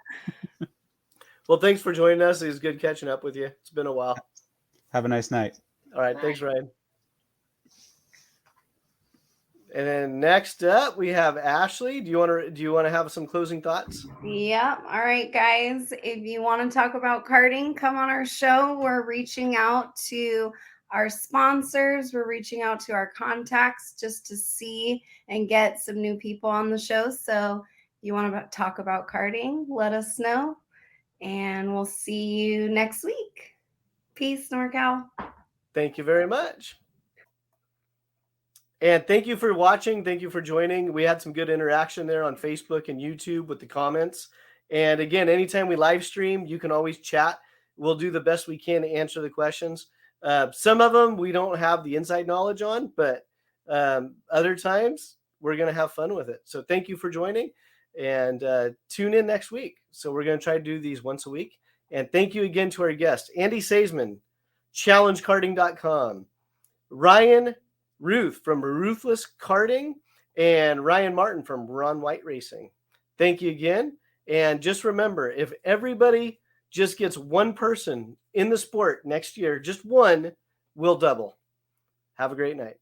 Well, thanks for joining us. It was good catching up with you. It's been a while. Have a nice night. All right, thanks, Ryan. And then next up, we have Ashley. Do you want to have some closing thoughts? Yeah. All right, guys. If you want to talk about karting, come on our show. We're reaching out to our sponsors. We're reaching out to our contacts just to see and get some new people on the show. So if you want to talk about karting, let us know. And we'll see you next week. Peace, NorCal. Thank you very much. And thank you for watching. Thank you for joining. We had some good interaction there on Facebook and YouTube with the comments. And again, anytime we live stream, you can always chat. We'll do the best we can to answer the questions. Some of them we don't have the inside knowledge on, but other times we're going to have fun with it. So thank you for joining, and tune in next week. So we're going to try to do these once a week. And thank you again to our guest, Andy Seesemann, challengekarting.com, Ryan Ruth from Ruthless Karting, and Ryan Martin from Ron White Racing. Thank you again. And just remember, if everybody just gets one person in the sport next year, just one, will double. Have a great night.